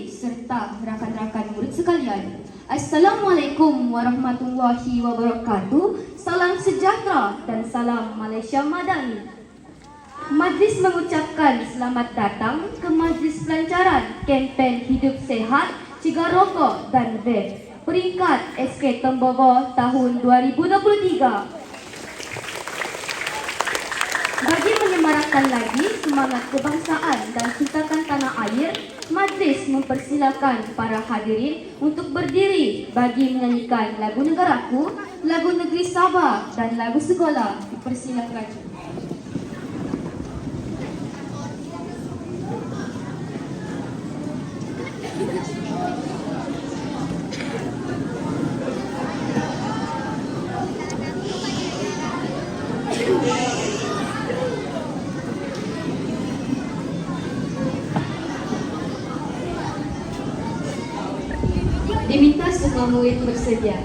serta rakan-rakan murid sekalian. Assalamualaikum warahmatullahi wabarakatuh. Salam sejahtera dan salam Malaysia Madani. Majlis mengucapkan selamat datang ke Majlis Pelancaran Kempen Hidup Sehat, Cegah Rokok dan Vape peringkat SK Tembogo tahun 2023. Bagi menyemarakkan lagi semangat kebangsaan dan cintakan tanah air, majlis mempersilakan para hadirin untuk berdiri bagi menyanyikan lagu Negaraku, lagu Negeri Sabah dan lagu sekolah. Dipersilakan. Diminta semua murid bersedia.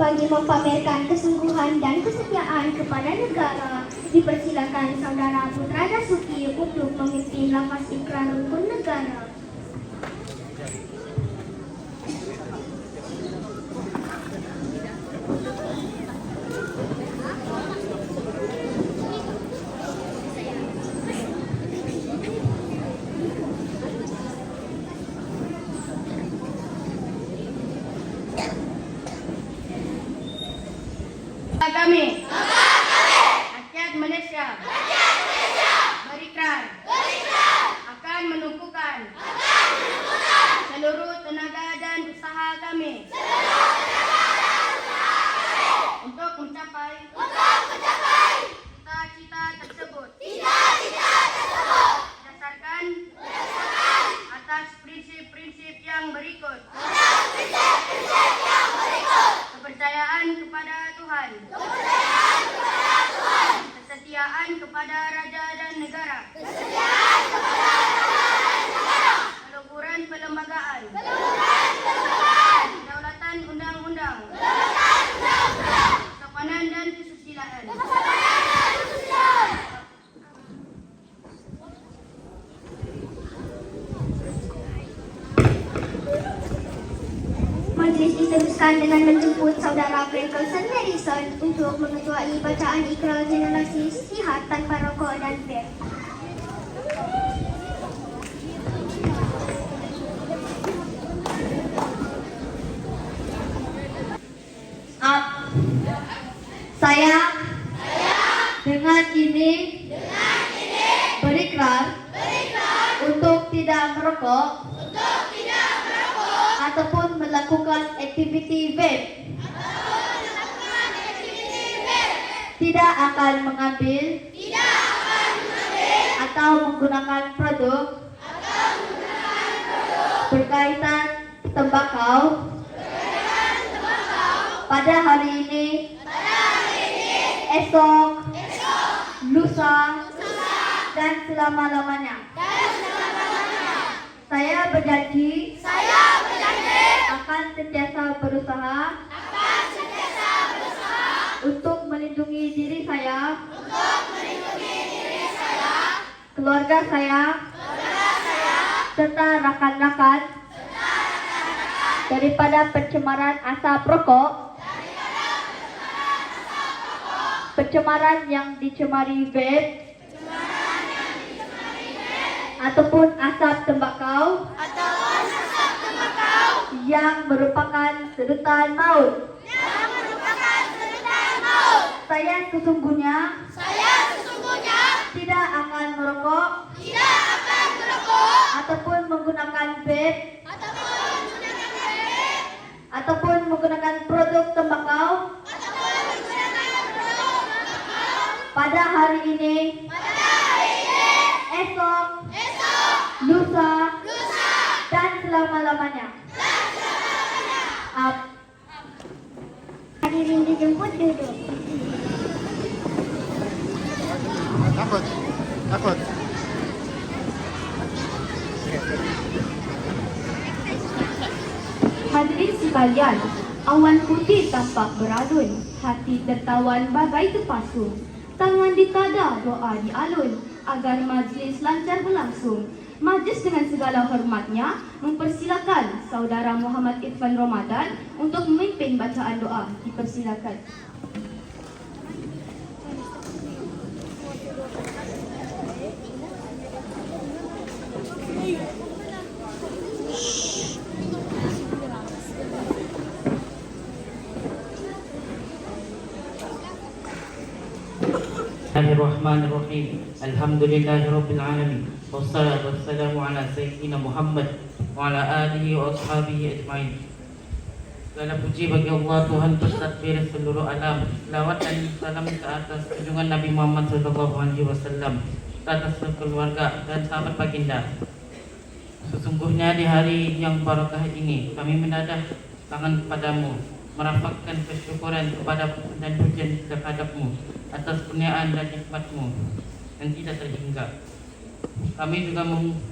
Bagi memamerkan kesungguhan dan kesetiaan kepada negara, dipersilakan Saudara Putra Dasuki untuk memimpin lafaz ikrar rukun negara. Kami rakyat Malaysia berikrar akan menumpukan seluruh tenaga dan usaha kami untuk mencapai cita-cita tersebut berdasarkan atas prinsip-prinsip yang berikut. Kepercayaan kepada Tuhan, kesetiaan kepada raja dan negara, keluhuran perlembagaan, kedaulatan undang-undang, kesopanan dan kesusilaan. Majlis diteruskan dengan menjemput Saudara Frankelson Harrison untuk mengetuai bacaan ikrar generasi sihat tanpa rokok dan vape. Saya dengan ini berikrar untuk tidak merokok ataupun melakukan aktiviti vape. Tidak akan mengambil atau menggunakan produk berkaitan tembakau pada hari ini, esok, lusa, dan selama-lamanya. Saya berjanji akan sentiasa berusaha untuk melindungi diri saya, keluarga saya, serta rakan-rakan daripada pencemaran asap rokok, pencemaran yang dicemari vape, ataupun asap tembakau yang merupakan sedotan maut. Saya sesungguhnya tidak akan merokok ataupun menggunakan vape ataupun menggunakan produk tembakau pada hari ini, esok, lusa, dan selama-lamanya. Hadirin dijemput duduk. Takut. Hadirin sekalian, awan putih tampak beralun, hati tertawan bagai terpasung, tangan ditada, doa dialun, agar majlis lancar berlangsung. Majlis dengan segala hormatnya mempersilakan Saudara Muhammad Irfan Ramadan untuk memimpin bacaan doa. Dipersilakan. Bismillahirrahmanirrahim. Alhamdulillahirabbil alamin. Wassalatu wassalamu ala sayyidina Muhammad wa ala alihi wa ashabihi ajmain. Segala puji bagi Allah Tuhan bertakbir seluruh alam. Selawat dan salam ke atas junjungan Nabi Muhammad sallallahu alaihi wasallam, ke atas keluarga dan sahabat baginda. Sesungguhnya di hari yang barakah ini kami menadah tangan kepadamu, merapatkan kesyukuran kepada dan pujian terhadapmu atas kurniaan dan nikmatmu yang tidak terhingga. Kami juga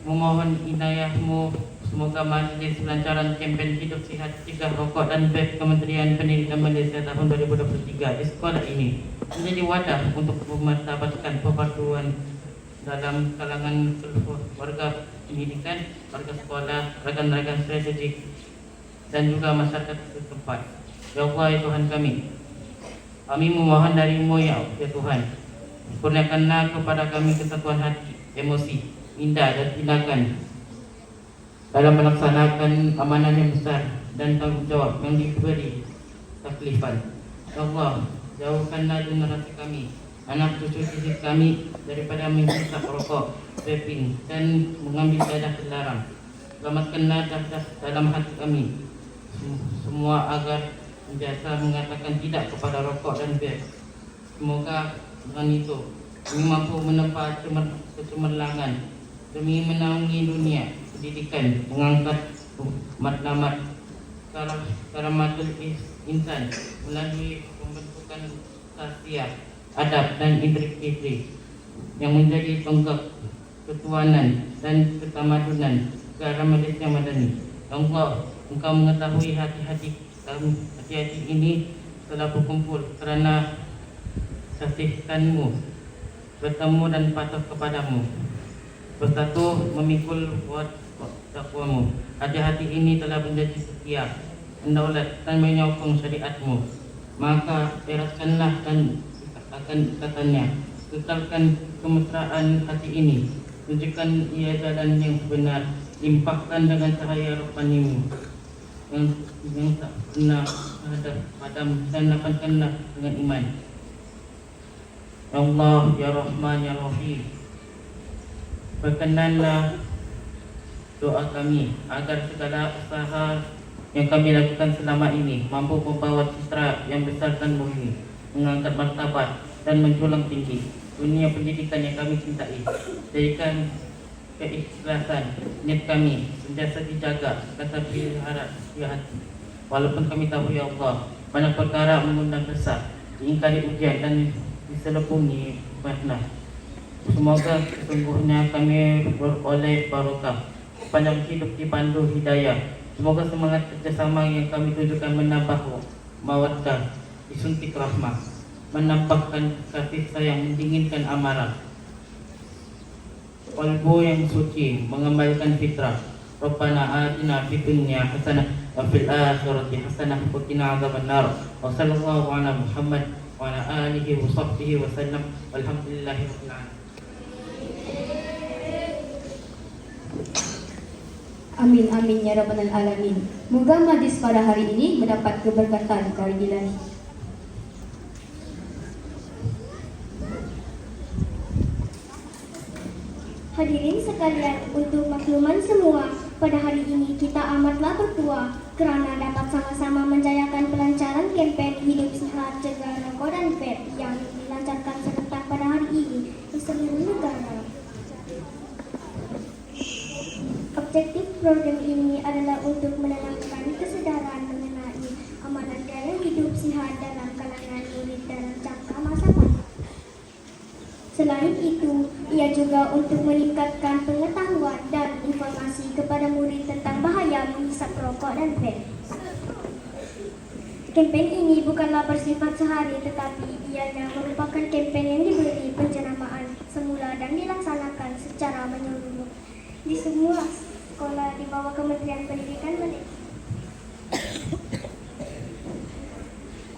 memohon inayahmu, semoga majlis pelancaran kempen hidup sihat cegah rokok dan vape Kementerian Pendidikan Malaysia tahun 2023 di sekolah ini menjadi wadah untuk memartabatkan perpaduan dalam kalangan seluruh warga pendidikan, warga sekolah, rakan-rakan strategik dan juga masyarakat setempat. Ya Allah, ya Tuhan kami memohon darimu ya Tuhan, kurniakanlah kepada kami kesatuan hati, emosi, indah dan tindakan dalam melaksanakan amanah yang besar dan tanggungjawab yang diberi taklifan. Ya Allah, Jauhkanlah generasi kami, anak cucu cucu kami daripada menghisap rokok, vaping dan mengambil dadah terlarang. Selamatkanlah dadah dalam hati kami semua agar biasa mengatakan tidak kepada rokok dan vape. Semoga dengan itu kami mampu menempa kecemerlangan demi menaungi dunia pendidikan, mengangkat martabat karamatul insan melalui pembentukan sastia, adab dan integritas yang menjadi tonggak ketuhanan dan ketamadunan negara Malaysia Madani. Ya Allah, Engkau mengetahui hati-hati kami, hati-hati ini telah berkumpul kerana kasihkan-Mu, bertemu dan patuh kepadamu, bersatu memikul buat takwa-Mu. Hati-hati ini telah menjadi setia, mendaulat dan menyokong syariat-Mu. Maka eraskanlah dan akan ikatannya, kekalkan kemesraan hati ini, tunjukkan ia jalan yang benar, limpahkan dengan cahaya rohani-Mu yang tak pernah ada padam, dan lapangkanlah dengan iman. Ya Allah, Ya Rahman, Ya Rahim, berkenanlah doa kami agar segala usaha yang kami lakukan selama ini mampu membawa citra yang besar dan mulia, mengangkat martabat dan menjulang tinggi dunia pendidikan yang kami cintai. Jadikan keikhlasan niat kami sentiasa dijaga, kata pelihara di hati. Walaupun kami tahu, Ya Allah, banyak perkara mengundang kesal, diingkari ujian dan diselubungi fitnah. Semoga sesungguhnya kami beroleh barokah, panjang hidup dipandu hidayah. Semoga semangat kerjasama yang kami tunjukkan menambah mawaddah, disuntik rahmah, menambahkan kasih sayang, mendinginkan amarah. Qalbu yang suci, mengembalikan fitrah. Rabbana atina fid dunya hasanah wa fil akhirati hasanah wa qina adzabannar. Wa sallallahu ala Muhammad wa ala alihi wa sahbihi wa sallam. Walhamdulillahi rabbil alamin. Amin amin ya rabbal alamin. Moga majlis pada hari ini mendapat keberkatan dari Ilahi. Hadirin sekalian, untuk makluman semua, pada hari ini kita amatlah bertuah kerana dapat sama-sama menjayakan pelancaran kempen Hidup Sihat Cegah Rokok dan Vape yang dilancarkan serentak pada hari ini di seluruh negara. Objektif program ini adalah untuk menanamkan kesedaran mengenai amanat gaya hidup sihat dalam kalangan murid dalam jangka masa panjang. Selain itu, ia juga untuk meningkatkan pengetahuan dan informasi kepada murid tentang bahaya menghisap rokok dan vape. Kempen ini bukanlah bersifat sehari, tetapi ianya merupakan kempen yang diberi penceramaan semula dan dilaksanakan secara menyeluruh di semua sekolah di bawah Kementerian Pendidikan Malaysia.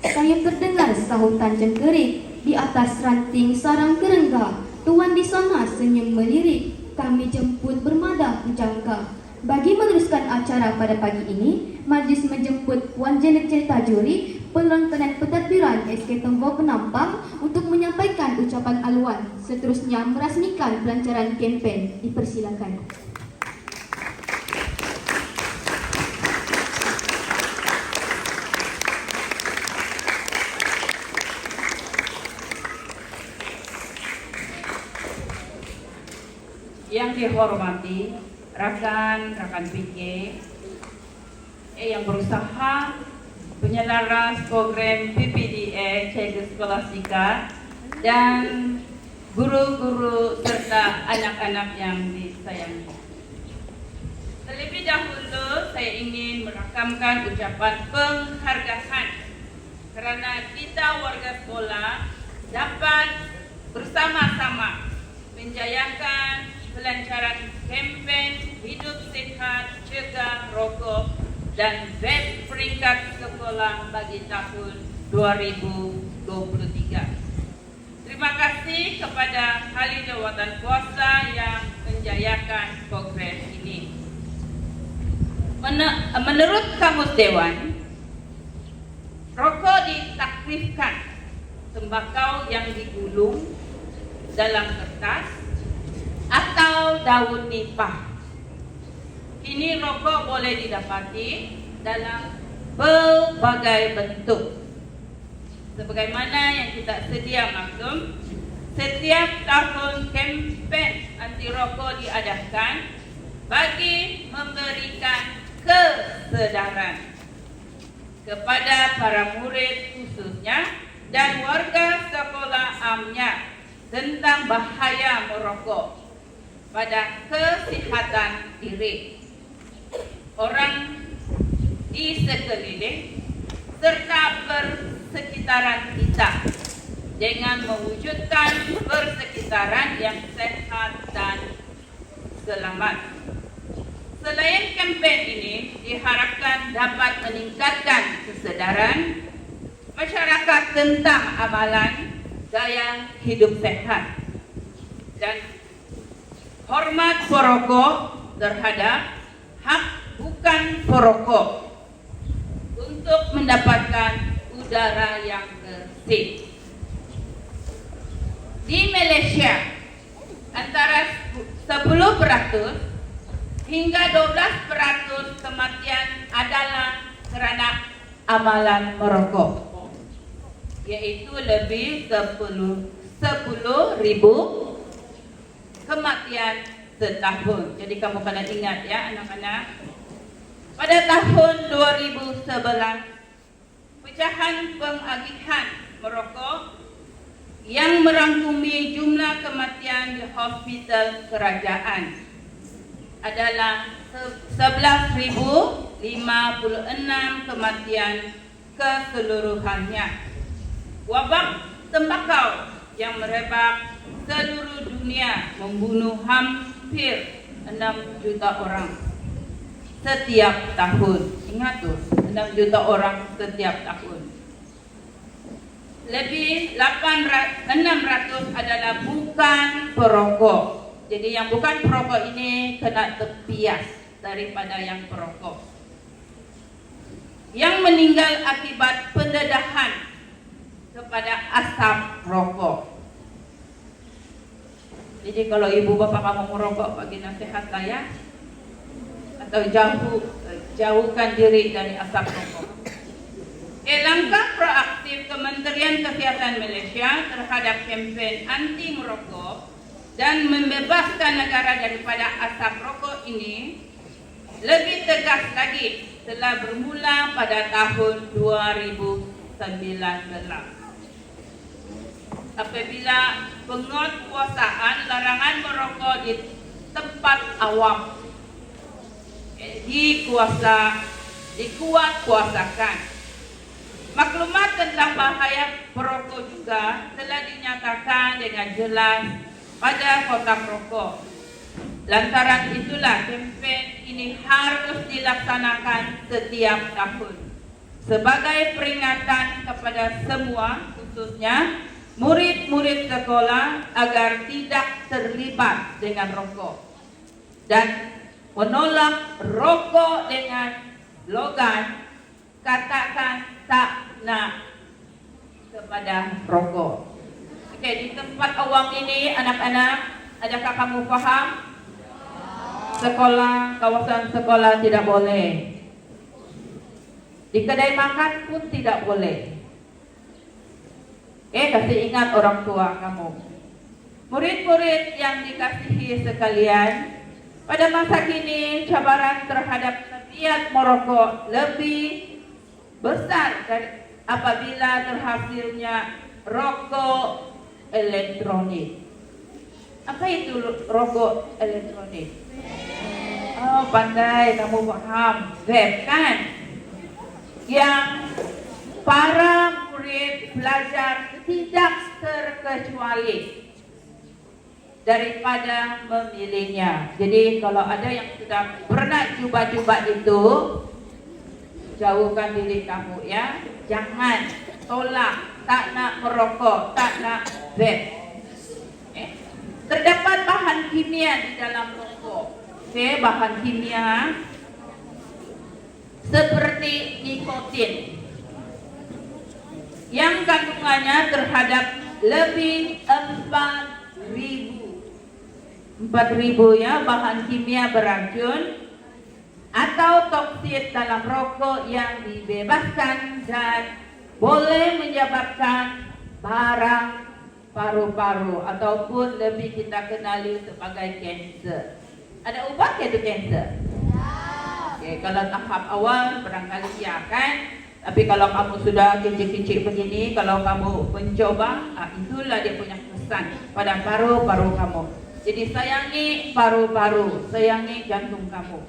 Saya terdengar sahutan cengkerik di atas ranting sarang kerengga. Tuan di sana senyum melirik, kami jemput bermadah pujangga. Bagi meneruskan acara pada pagi ini, majlis menjemput Puan Janet Cerita Juri, pelancaran pentadbiran SK Tembok Penampang untuk menyampaikan ucapan aluan. Seterusnya merasmikan pelancaran kempen. Dipersilakan. Yang dihormati rakan-rakan PK yang berusaha penyelaras program PPDA Cegah Skolastika dan guru-guru serta anak-anak yang disayangi. Terlebih dahulu saya ingin merakamkan ucapan penghargaan kerana kita warga sekolah dapat bersama-sama menjayakan pelancaran kempen Hidup Sihat Cegah Rokok dan Vape peringkat sekolah bagi tahun 2023. Terima kasih kepada Ahli Jawatan Kuasa yang menjayakan program ini. Menurut Kamus Dewan, rokok ditaklifkan tembakau yang digulung dalam kertas atau daun nipah. Kini rokok boleh didapati dalam berbagai bentuk. Sebagaimana yang kita sedia maklum, setiap tahun kempen anti rokok diadakan bagi memberikan kesedaran kepada para murid khususnya dan warga sekolah amnya tentang bahaya merokok pada kesehatan diri, orang di sekeliling serta persekitaran kita dengan mewujudkan persekitaran yang sehat dan selamat. Selain kempen ini diharapkan dapat meningkatkan kesedaran masyarakat tentang amalan gaya hidup sehat dan hormat perokok terhadap hak bukan perokok untuk mendapatkan udara yang bersih. Di Malaysia, antara 10% hingga 12% kematian adalah karena amalan merokok, yaitu lebih 10.000 kematian setahun. Jadi kamu kena ingat ya anak-anak. Pada tahun 2011, pecahan pengagihan merokok yang merangkumi jumlah kematian di hospital kerajaan adalah 11.056 kematian keseluruhannya. Wabak tembakau yang merebak seluruh dunia membunuh hampir 6 juta orang setiap tahun. Ingat tuh, 6 juta orang setiap tahun. Lebih 600 adalah bukan perokok. Jadi yang bukan perokok ini kena terbias daripada yang perokok. Yang meninggal akibat pendedahan kepada asap rokok. Jadi kalau ibu bapak kamu merokok, bagi nasihat saya, atau jauhkan diri dari asap rokok. Langkah proaktif Kementerian Kesehatan Malaysia terhadap kempen anti merokok dan membebaskan negara daripada asap rokok ini lebih tegas lagi telah bermula pada tahun 2019 apabila penguatkuasaan larangan merokok di tempat awam dikuatkuasakan. Maklumat tentang bahaya perokok juga telah dinyatakan dengan jelas pada kotak rokok. Lantaran itulah kempen ini harus dilaksanakan setiap tahun sebagai peringatan kepada semua, khususnya murid-murid sekolah, agar tidak terlibat dengan rokok dan menolak rokok dengan slogan katakan tak nak kepada rokok. Oke, di tempat awam ini anak-anak, adakah kamu paham? Sekolah, kawasan sekolah tidak boleh. Di kedai makan pun tidak boleh. Kasih ingat orang tua kamu. Murid-murid yang dikasihi sekalian, pada masa kini cabaran terhadap tabiat merokok lebih besar dari apabila terhasilnya rokok elektronik. Apa itu rokok elektronik? Oh, pandai kamu paham. Vape kan? Yang para murid belajar tidak terkecuali daripada memilihnya. Jadi kalau ada yang sudah pernah coba-coba itu, jauhkan diri kamu ya. Jangan tolak, tak nak merokok, tak nak vape. Terdapat bahan kimia di dalam rokok. Bahan kimia seperti nikotin, yang kandungannya terhadap lebih 4.000 ya bahan kimia beracun atau toksit dalam rokok yang dibebaskan dan boleh menyebabkan barang paru-paru ataupun lebih kita kenali sebagai kanser. Ada ubat yaitu kanser? Oke, kalau tahap awal barangkali ya kan. Tapi kalau kamu sudah kecil-kecil begini, kalau kamu mencoba, itulah dia punya kesan pada paru-paru kamu. Jadi sayangi paru-paru, sayangi jantung kamu.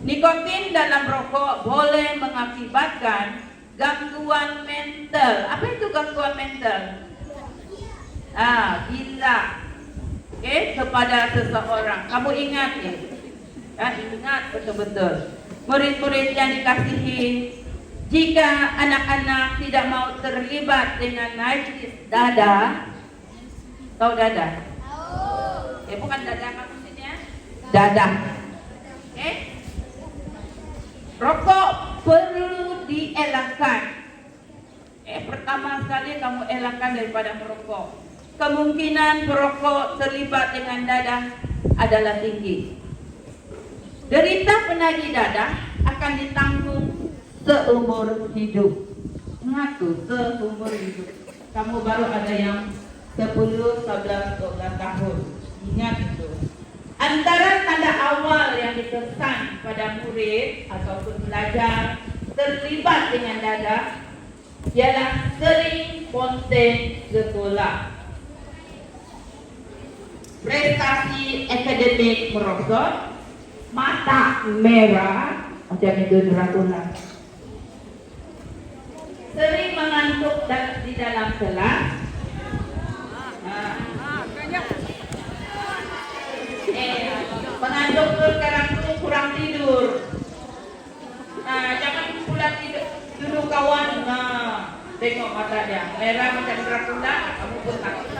Nikotin dalam rokok boleh mengakibatkan gangguan mental. Apa itu gangguan mental? Gila. Kepada seseorang. Kamu ingat ya? Ingat betul-betul. Murid-murid yang dikasihi, jika anak-anak tidak mau terlibat dengan najis dada, tahu dada? Bukan dada maksudnya, dada. Rokok perlu dielakkan. Pertama sekali kamu elakkan daripada merokok. Kemungkinan perokok terlibat dengan dada adalah tinggi. Derita penagih dada akan ditanggung seumur hidup. Ingat tuh, seumur hidup. Kamu baru ada yang 10, 11, 12 tahun. Ingat itu. Antara tanda awal yang dikesan pada murid ataupun pelajar terlibat dengan dada ialah sering konten sekolah, prestasi akademik merosot, mata merah, macam itu Dracula, sering mengantuk di dalam kelas, mengantuk sekarang tuh kurang tidur. Jangan pula tidur dulu kawan. Tengok mata dia merah macam Dracula, kamu pun takut.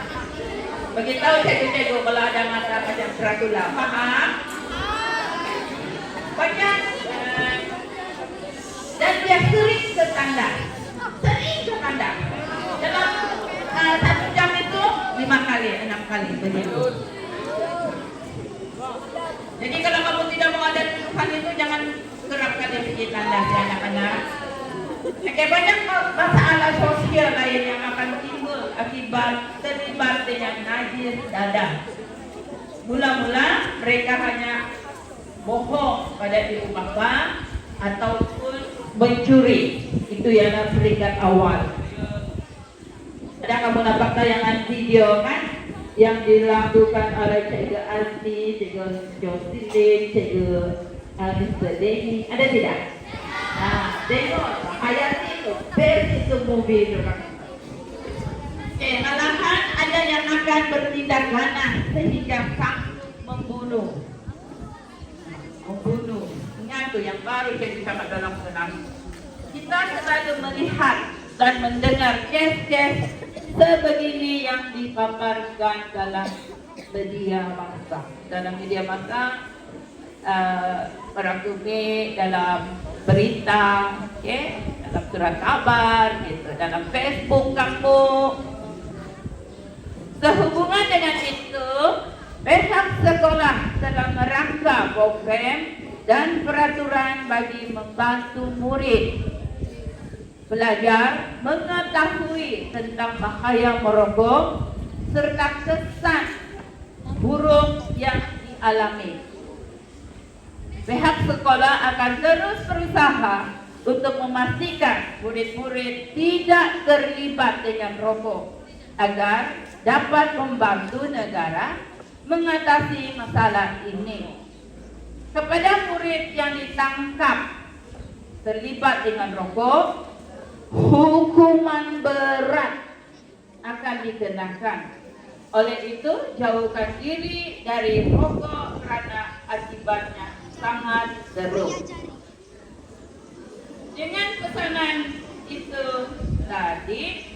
Beritahu cikgu-cikgu kalau ada mata macam Dracula, paham? Banyak dan dia sering ke tandas, dalam 1 jam itu 5 kali, 6 kali begitu. Jadi kalau kamu tidak mau ada tuduhan itu, jangan kerap kali bikin tandas ya anak-anak. Banyak masalah sosial lain yang akan timbul akibat terlibat dengan najis dada. Mula-mula mereka hanya bohong pada ibu bapa ataupun mencuri. Itu ialah peringkat awal. Ada kamu nampak tayangan video kan yang dilakukan oleh Cikgu Asni, Cikgu Jocelyn, Cikgu Mr. Denny. Ada tidak? Tengok Hayati itu best itu movie orang. Malahan ada yang akan bertindak ganas sehingga membunuh. Ingat tuh yang baru jadi sama dalam kelas. Kita selalu melihat dan mendengar kes-kes sebegini yang dipaparkan dalam media massa. Beragumi dalam berita, dalam surat kabar, gitu, dalam Facebook kamu. Sehubungan dengan itu, pihak sekolah dalam rangka program dan peraturan bagi membantu murid belajar mengetahui tentang bahaya merokok serta kesan buruk yang dialami. Pihak sekolah akan terus berusaha untuk memastikan murid-murid tidak terlibat dengan rokok agar dapat membantu negara mengatasi masalah ini. Kepada murid yang ditangkap terlibat dengan rokok, hukuman berat akan dikenakan. Oleh itu, jauhkan diri dari rokok karena akibatnya sangat teruk. Dengan pesanan itu tadi,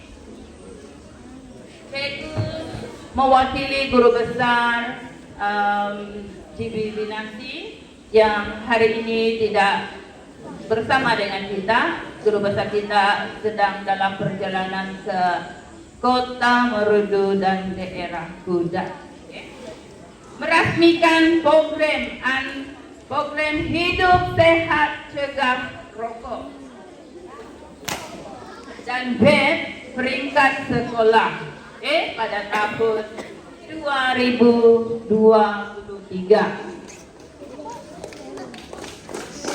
saya mewakili guru besar GB Binanti yang hari ini tidak bersama dengan kita. guru besar kita sedang dalam perjalanan ke kota Merudu dan daerah Kuda. Merasmikan program hidup sehat cegah rokok dan BEP peringkat sekolah pada tahun 2023.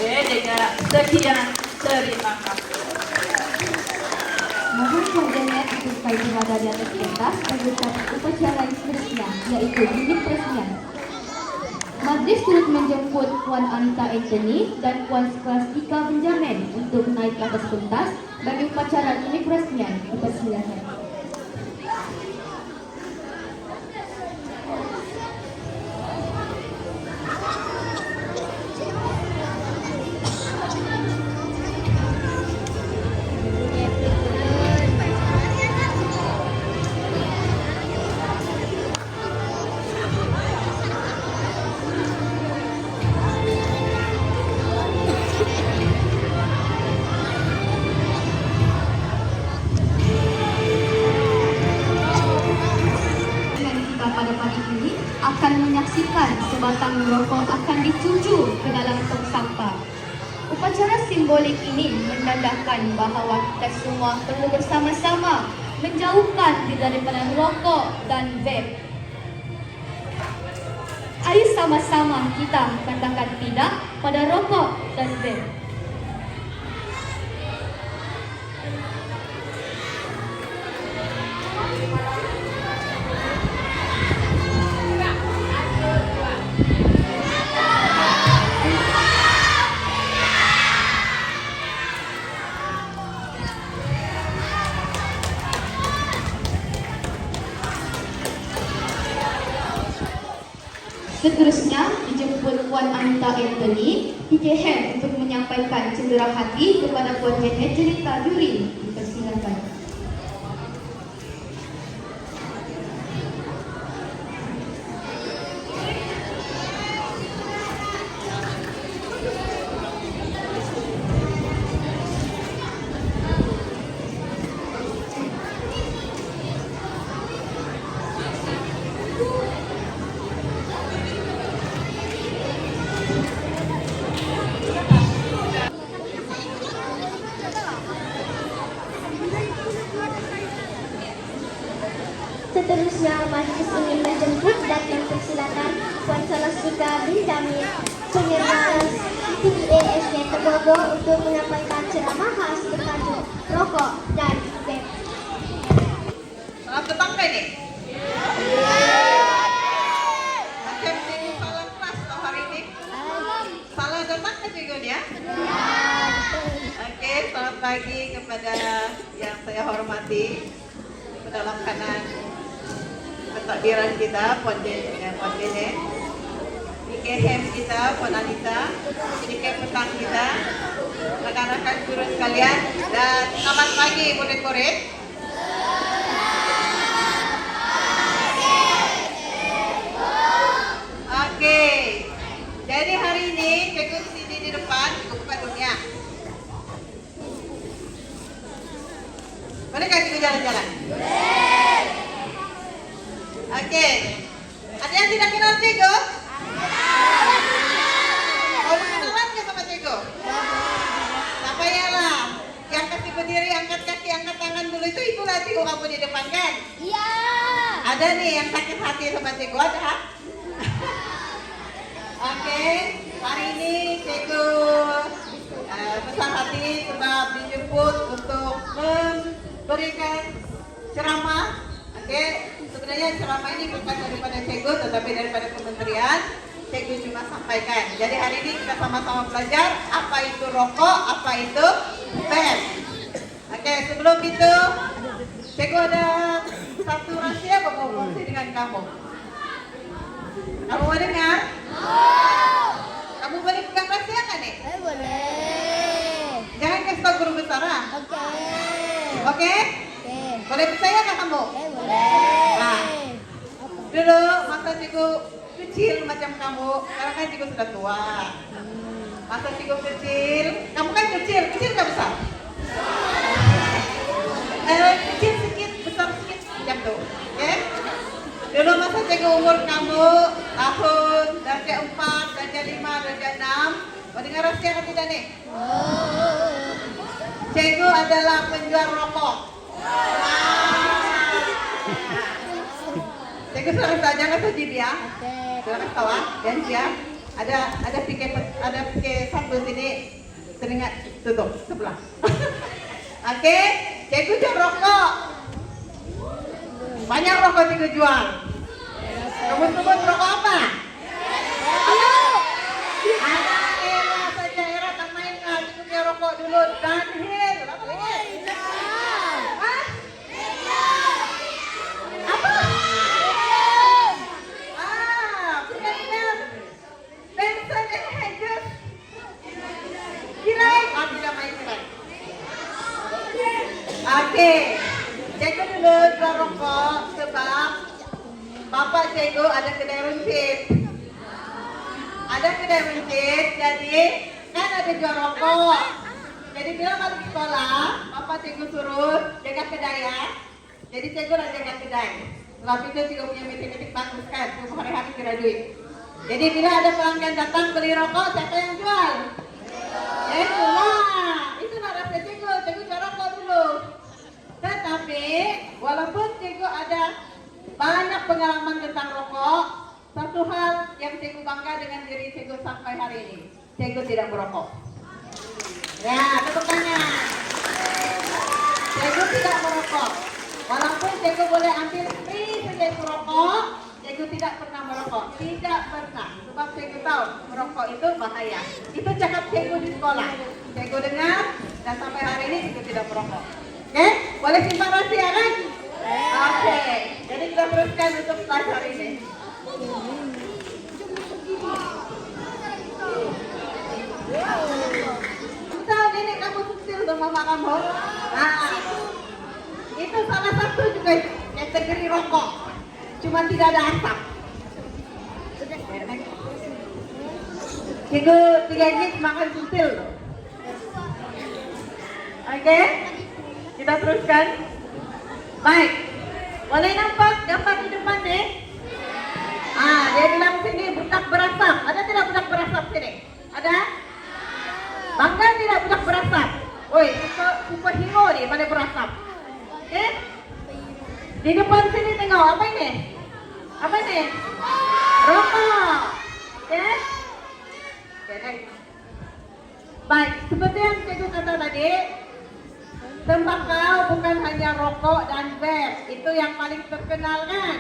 Dengan sekian, terima kasih. Mohon perhatiannya untuk kayu berada di atas pentas mengucap upacara seterusnya, yaitu bimbing peresmian. Majelis turut menjemput Puan Anita Anthony dan Puan Skolastika Benjamin untuk naik ke atas pentas bagi upacara bimbing peresmian. Dipersilakan. Pada pagi ini akan menyaksikan sebatang rokok akan dicucur ke dalam tong sampah. Upacara simbolik ini menandakan bahawa kita semua perlu bersama-sama menjauhkan diri daripada rokok dan vape. Ayo sama-sama kita katakan tidak pada rokok dan vape. Seterusnya dijemput Puan Anita Anthony PKM untuk menyampaikan cendera hati kepada Puan Janet cerita juri. Dipersilakan. Seterusnya, majelis ingin menjemput dan mempersilakan Puan Skolastika Benjamin, Penyelenggara TPASD Tebogo untuk menyampaikan ceramah khas bertajuk rokok dan vape. Selamat datang ini. Macam cikgu salah kelas tau hari ini. Salah datang ke cikgu ya? Oke, selamat pagi kepada yang saya hormati dalam kanan pentakbiran kita, Puan Janet, PKM kita, Puan Anita, PKM petang kita, rekan-rekan guru sekalian, dan selamat pagi murid-murid. Oke, jadi hari ini cikgu sini di depan, cikgu buka dunia. Boleh kan cikgu jalan-jalan? Oke, ada yang tidak kenal cikgu? Mau kenalan nggak sama cikgu? Tak payahlah. Yang kasih berdiri, angkat kaki, angkat tangan dulu itu itulah cikgu kamu di depan kan? Iya. Ada nih yang sakit hati sama cikgu, ada? Oke, hari ini cikgu besar hati sebab dijemput untuk memberikan ceramah. Oke, sebenarnya ceramah ini bukan daripada cikgu tetapi daripada kementerian. Cikgu cuma sampaikan. Jadi hari ini kita sama-sama belajar apa itu rokok, apa itu vape. Oke, sebelum itu cikgu ada satu rahasia mau kongsi dengan kamu. Kamu mau dengar? Kamu boleh pegang rahasia kan nih? Boleh. Jangan kasih tahu guru besar. Oke. Oke? Boleh percaya nggak kamu? Boleh. Nah, dulu masa cikgu kecil macam kamu, sekarang kan cikgu sudah tua. Masa cikgu kecil, kamu kan kecil nggak besar? cikgu umur kamu tahun darjah 4, darjah 5, darjah 6. Mendengar rahasia kan tidak nih? Cikgu adalah penjual rokok. Cikgu selalu saja nggak saja dia. Selalu tahu dan dia ada pikir satu sini teringat tutup sebelah. Oke, cikgu jual rokok. Banyak rokok cikgu jual. Kamu sebut rokok apa? Ayo. Ada era saja era tak main nggak cikgu punya rokok dulu dan hil. Apa lagi? Hah? Apa? Benar. Benson and Hedges. Kirai. Tidak main kirai. Oke. Cikgu dulu jual rokok sebab bapak cikgu ada kedai runcit. Ada kedai runcit, jadi kan ada jual rokok. Jadi bila balik sekolah, bapak cikgu suruh jaga kedai ya. Jadi cikgu lah jaga kedai. Sebab itu cikgu punya matematik bagus kan, cikgu hari-hari kira duit. Jadi bila ada pelanggan datang beli rokok, siapa yang jual? Cikgu lah. Itulah rasa cikgu jual rokok dulu. Tetapi walaupun cikgu ada banyak pengalaman tentang rokok, satu hal yang cikgu bangga dengan diri cikgu sampai hari ini, cikgu tidak merokok. Ya, tepuk tangan. Cikgu tidak merokok. Walaupun cikgu boleh ambil free sebagai merokok, cikgu tidak pernah merokok. Tidak pernah. Sebab cikgu tahu merokok itu bahaya. Itu cakap cikgu di sekolah. Cikgu dengar dan sampai hari ini cikgu tidak merokok. Oke, boleh simpan rahasia kan? Oke, jadi kita teruskan untuk kelas hari ini. Misal nenek kamu kecil sama mama kamu, nah, itu salah satu juga kategori rokok, cuma tidak ada asap. Cikgu 3 gig makan sutil. Oke? Kita teruskan. Baik. Boleh nampak gambar di depan deh? Dia bilang sini budak berasap. Ada tidak budak berasap sini? Ada? Bangga tidak budak berasap? Woi, itu superhero nih pada berasap. Oke? Di depan sini tengok apa ini? Apa ini? Rokok. Oke? Oke. Baik, seperti yang cikgu kata tadi, tembakau bukan hanya rokok dan vape, itu yang paling terkenal kan?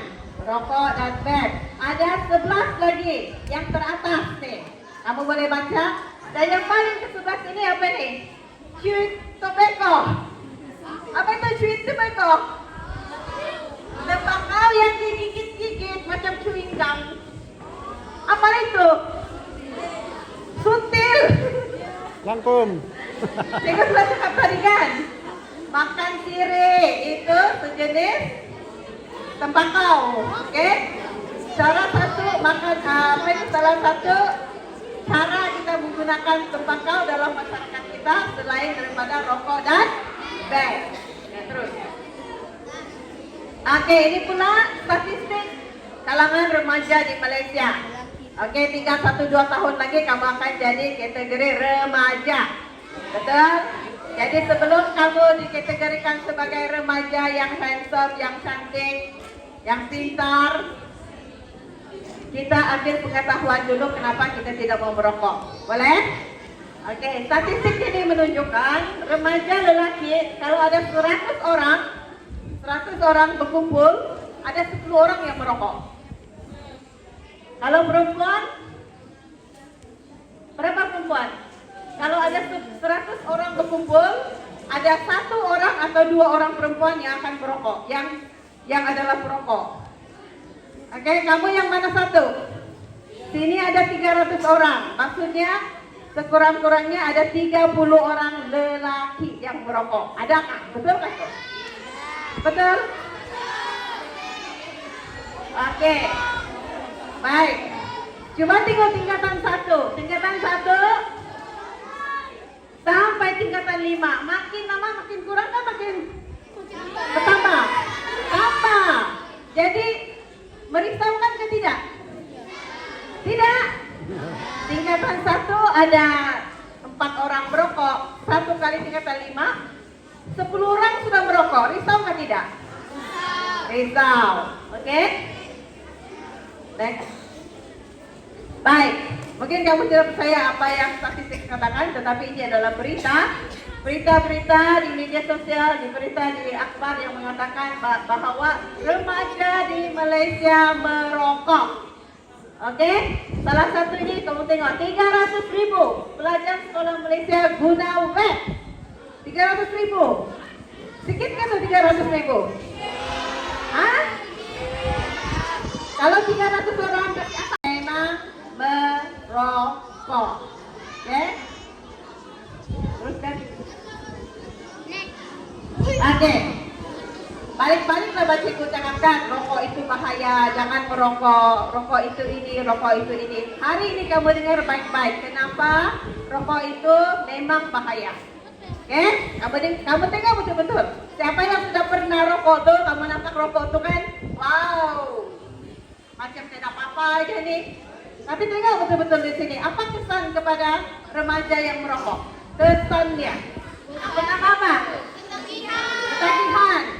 Rokok dan vape. Ada 11 lagi yang teratas nih. Kamu boleh baca. Dan yang paling ke sebelah sini apa nih? Chewing tobacco. Apa itu chewing tobacco? Tembakau yang digigit-gigit macam chewing gum. Apa itu? Sutil. Langkum. Cikgu sudah cakap tadi kan? Makan sirih itu sejenis tembakau, oke? Salah satu salah satu cara kita menggunakan tembakau dalam masyarakat kita selain daripada rokok dan vape. Ya, terus. Oke, ini pula statistik kalangan remaja di Malaysia. Oke, tinggal 1-2 tahun lagi kamu akan jadi kategori remaja. Betul? Jadi sebelum kamu dikategorikan sebagai remaja yang handsome, yang cantik, yang pintar, kita ambil pengetahuan dulu kenapa kita tidak mau merokok. Boleh? Oke, statistik ini menunjukkan remaja lelaki kalau ada 100 orang berkumpul, ada 10 orang yang merokok. Kalau perempuan, berapa perempuan? Kalau ada 100 orang berkumpul, ada 1 orang atau 2 orang perempuan yang akan merokok, yang adalah perokok. Oke, kamu yang mana satu? Sini ada 300 orang, maksudnya sekurang-kurangnya ada 30 orang lelaki yang merokok. Adakah? Betul kan? Betul? Oke. Baik. Cuma tingkatan 1. Tingkatan 1 sampai tingkatan 5. Makin lama makin kurang kan makin bertambah. Tambah. Jadi merisaukan ada 4 orang merokok, 1 kali 3 kali 5, 10 orang sudah merokok. Risau kan tidak? Risau. Oke? Next. Baik, mungkin kamu tidak percaya apa yang statistik katakan, tetapi ini adalah berita-berita di media sosial, di berita di akhbar yang mengatakan bahwa remaja di Malaysia merokok. Oke, salah satu ini kamu tengok 300.000 pelajar sekolah Malaysia guna vape. 300.000. Sikit kan tuh 300.000? Hah? Kalau 300 orang berarti apa? Memang merokok. Oke? Teruskan. Oke. Balik-baliklah cikgu cakapkan rokok itu bahaya, jangan merokok, rokok itu ini, rokok itu ini. Hari ini kamu dengar baik-baik kenapa rokok itu memang bahaya. Oke? Kamu tengok betul-betul. Siapa yang sudah pernah rokok tuh, kamu nampak rokok tuh kan? Wow. Macam tidak apa-apa aja nih. Tapi tengok betul-betul di sini. Apa kesan kepada remaja yang merokok? Kesannya. Apa nama? Ketagihan.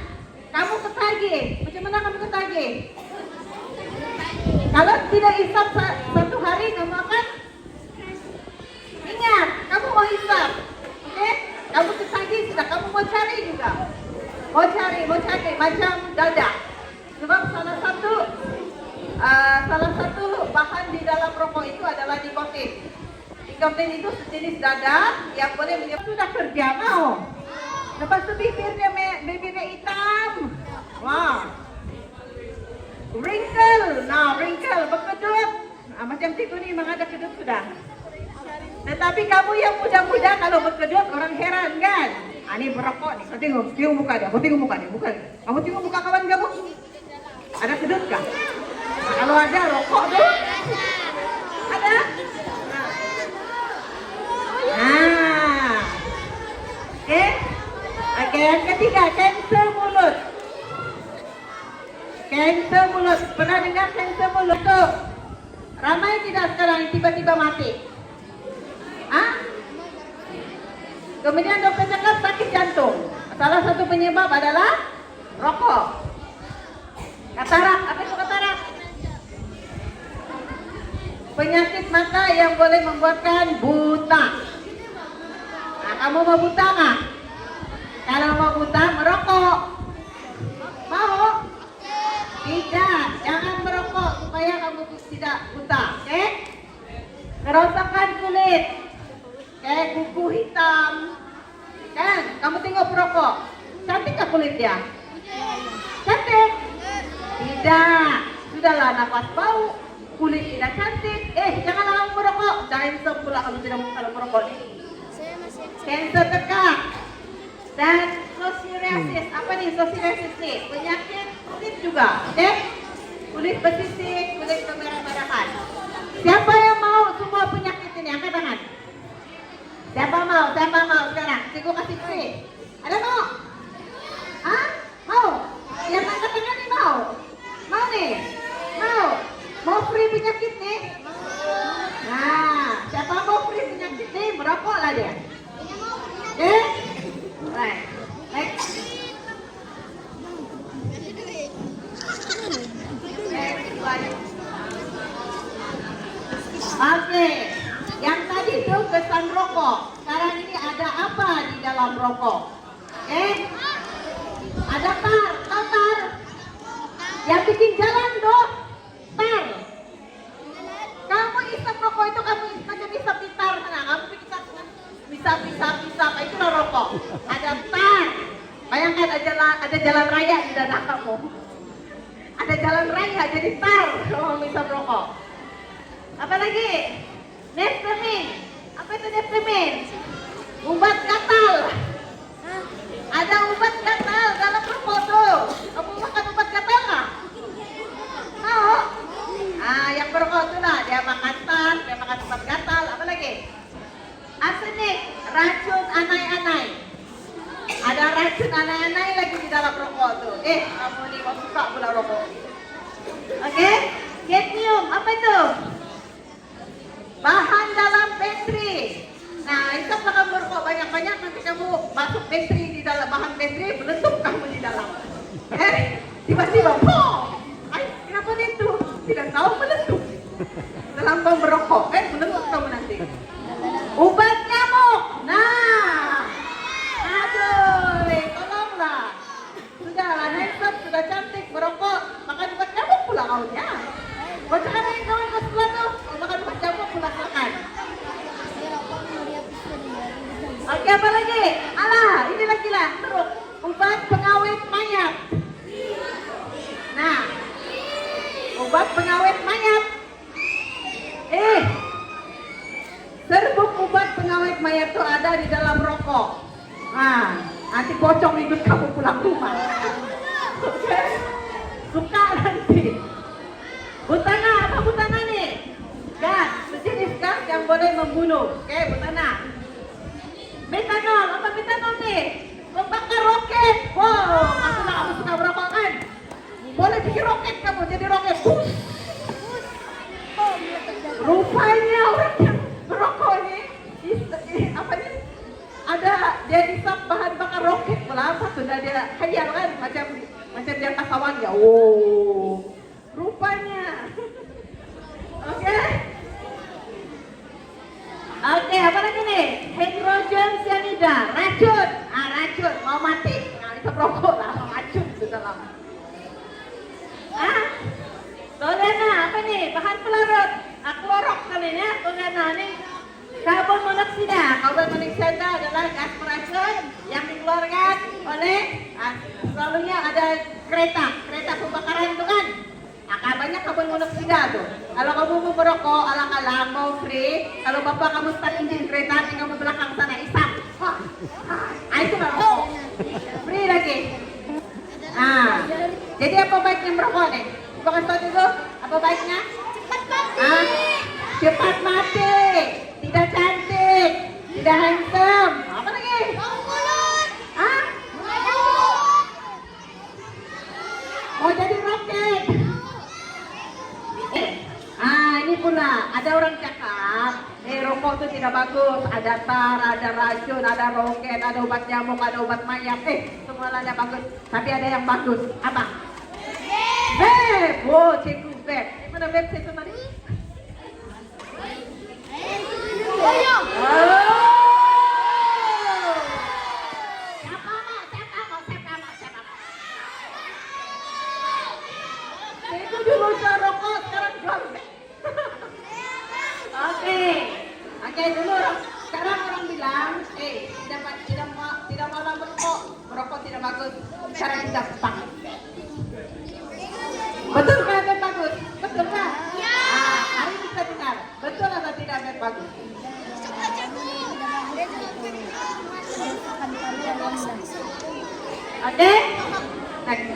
Kamu ketagih. Macam mana kamu ketagih? Kalau tidak hisap satu hari, kamu akan ingat. Kamu mau hisap. Oke? Kamu ketagih sudah. Kamu mau cari juga. Mau cari. Macam dadah. Sebab salah satu bahan di dalam rokok itu adalah nikotin. Nikotin itu sejenis dadah yang boleh menyebabkan sudah kerja mau. Lepas itu bibirnya hitam. Wah. Wrinkle, berkedut. Macam cikgu ni memang ada kedut sudah. Tetapi kamu yang muda-muda kalau berkedut orang heran kan? Ini berokok nih. Kau tengok muka dia. Kamu tengok muka kawan kamu. Ada kedut kah? Nah, kalau ada rokok tuh. Ada? Nah. Oke, yang ketiga, kanser mulut. Kanser mulut. Pernah dengar kanser mulut tuh? Ramai tidak sekarang yang tiba-tiba mati? Hah? Kemudian dokter cakap sakit jantung. Salah satu penyebab adalah rokok. Katarak, apa itu katarak? Penyakit mata yang boleh membuatkan buta. Nah, kamu mau buta nggak? Kalau mau buta, merokok. Mau? Tidak, jangan merokok supaya kamu tidak buta, oke? Kerosakan kulit, kayak kuku hitam, kan? Kamu tengok perokok, cantik nggak kulit dia? Cantik? Tidak, sudahlah nafas bau, kulit tidak cantik. Janganlah kamu merokok, cancer pula kalau merokok nih. Cancer tekak. Dan psoriasis, apa nih psoriasis nih? Penyakit kulit juga, oke? Kulit bersisik, kulit kemerah-merahan. Siapa yang mau semua penyakit ini? Angkat tangan. Siapa mau sekarang? Cikgu kasih free. Ada mau? Hah? Mau? Yang angkat tangan nih mau? Mau nih? Mau free penyakit nih? Nah, siapa mau free penyakit nih? Merokoklah dia. Oke? Right. Next. Oke. Yang tadi itu kesan rokok. Sekarang ini ada apa di dalam rokok? Ada tar. Yang bikin jalan tuh tar. Kamu isap rokok itu kamu macam isap di tar sana. Kamu pisah, itulah rokok. Ada tar. Bayangkan ada jalan raya di dada kamu. Ada jalan raya jadi tar kalau isap rokok. Apa lagi? Neftamin. Apa itu neftamin? Obat gatal. Ada obat gatal dalam rokok tuh. Kamu makan obat gatal nggak? Mau? Yang berokok tuh lah. Dia makan tar, dia makan obat gatal. Apa lagi? Arsenik, racun anai-anai. Ada racun anai-anai lagi di dalam rokok tuh. Kamu nih mau suka pula rokok. Oke? Cadmium, apa itu? bahan dalam pantry. Nah, isaplah kamu merokok banyak-banyak, nanti kamu masuk pantry, di dalam bahan pantry, meletup kamu di dalam. Tiba-tiba, pom! Ay, kenapa itu? Tidak tahu meletup. Dalam kamu merokok, meletup kamu nanti. Obat nyamuk. Nah, aduh, tolonglah. Sudah handsome, sudah cantik, merokok, makan obat nyamuk pula kaunya. Bocah yang kawan ke sebelah tuh, makan obat nyamuk pula makan. Oke, apa lagi? Alah, ini lagi lah, terus obat pengawet mayat. Nah, obat pengawet mayat. Serbuk obat pengawet mayat itu ada di dalam rokok. Nah, nanti pocong hidup kamu pulang rumah. Oke? Suka nanti. Butana, apa butana nih? Gas, sejenis gas yang boleh membunuh. Oke, butana. Metanol, apa metanol nih? Membakar roket. Wow, maksudnya kamu suka merokok kan? Boleh bikin roket kamu, jadi roket. Rupanya orang yang merokok ini, apa ini? Ada dia isap bahan bakar roket pula, apa tuh? Dia khayal kan, macam dia kasawan ya. Wow, rupanya. Oke. Oke, apa lagi nih? Hidrogen cyanida, racun. Racun, mau mati. Nah, isap rokok lah, racun di dalam. Tolena, apa nih? Bahan pelarut. Klorok kali ya, tolena nih. Karbon monoksida. Karbon monoksida adalah gas beracun yang dikeluarkan oleh selalunya ada kereta pembakaran itu kan. Nah, banyak karbon monoksida tuh. Kalau kamu mau merokok, alang-alang mau free. Kalau bapak kamu start engine kereta, tinggal ke belakang sana isap. Itu merokok. Free lagi. Jadi apa baiknya merokok nih? Bukan tahu dulu apa baiknya? Cepat mati, tidak cantik, tidak handsome. Apa lagi? Mau jadi roket. Ini pula ada orang cakap, rokok itu tidak bagus. Ada tar, ada racun, ada roket, ada obat nyamuk, ada obat mayat. Semua ada bagus. Tapi ada yang bagus. Apa? Vape. Wow, cikgu vape. Mana vape saya tadi? Itu dulu jual rokok, sekarang jual vape. Oke, dulu sekarang orang bilang, tidak mau merokok tidak bagus. Sekarang kita stop. Betul kan vape bagus? Betul kan? Ya. Hari ini kita dengar, betul atau tidak vape bagus? Oke? Next.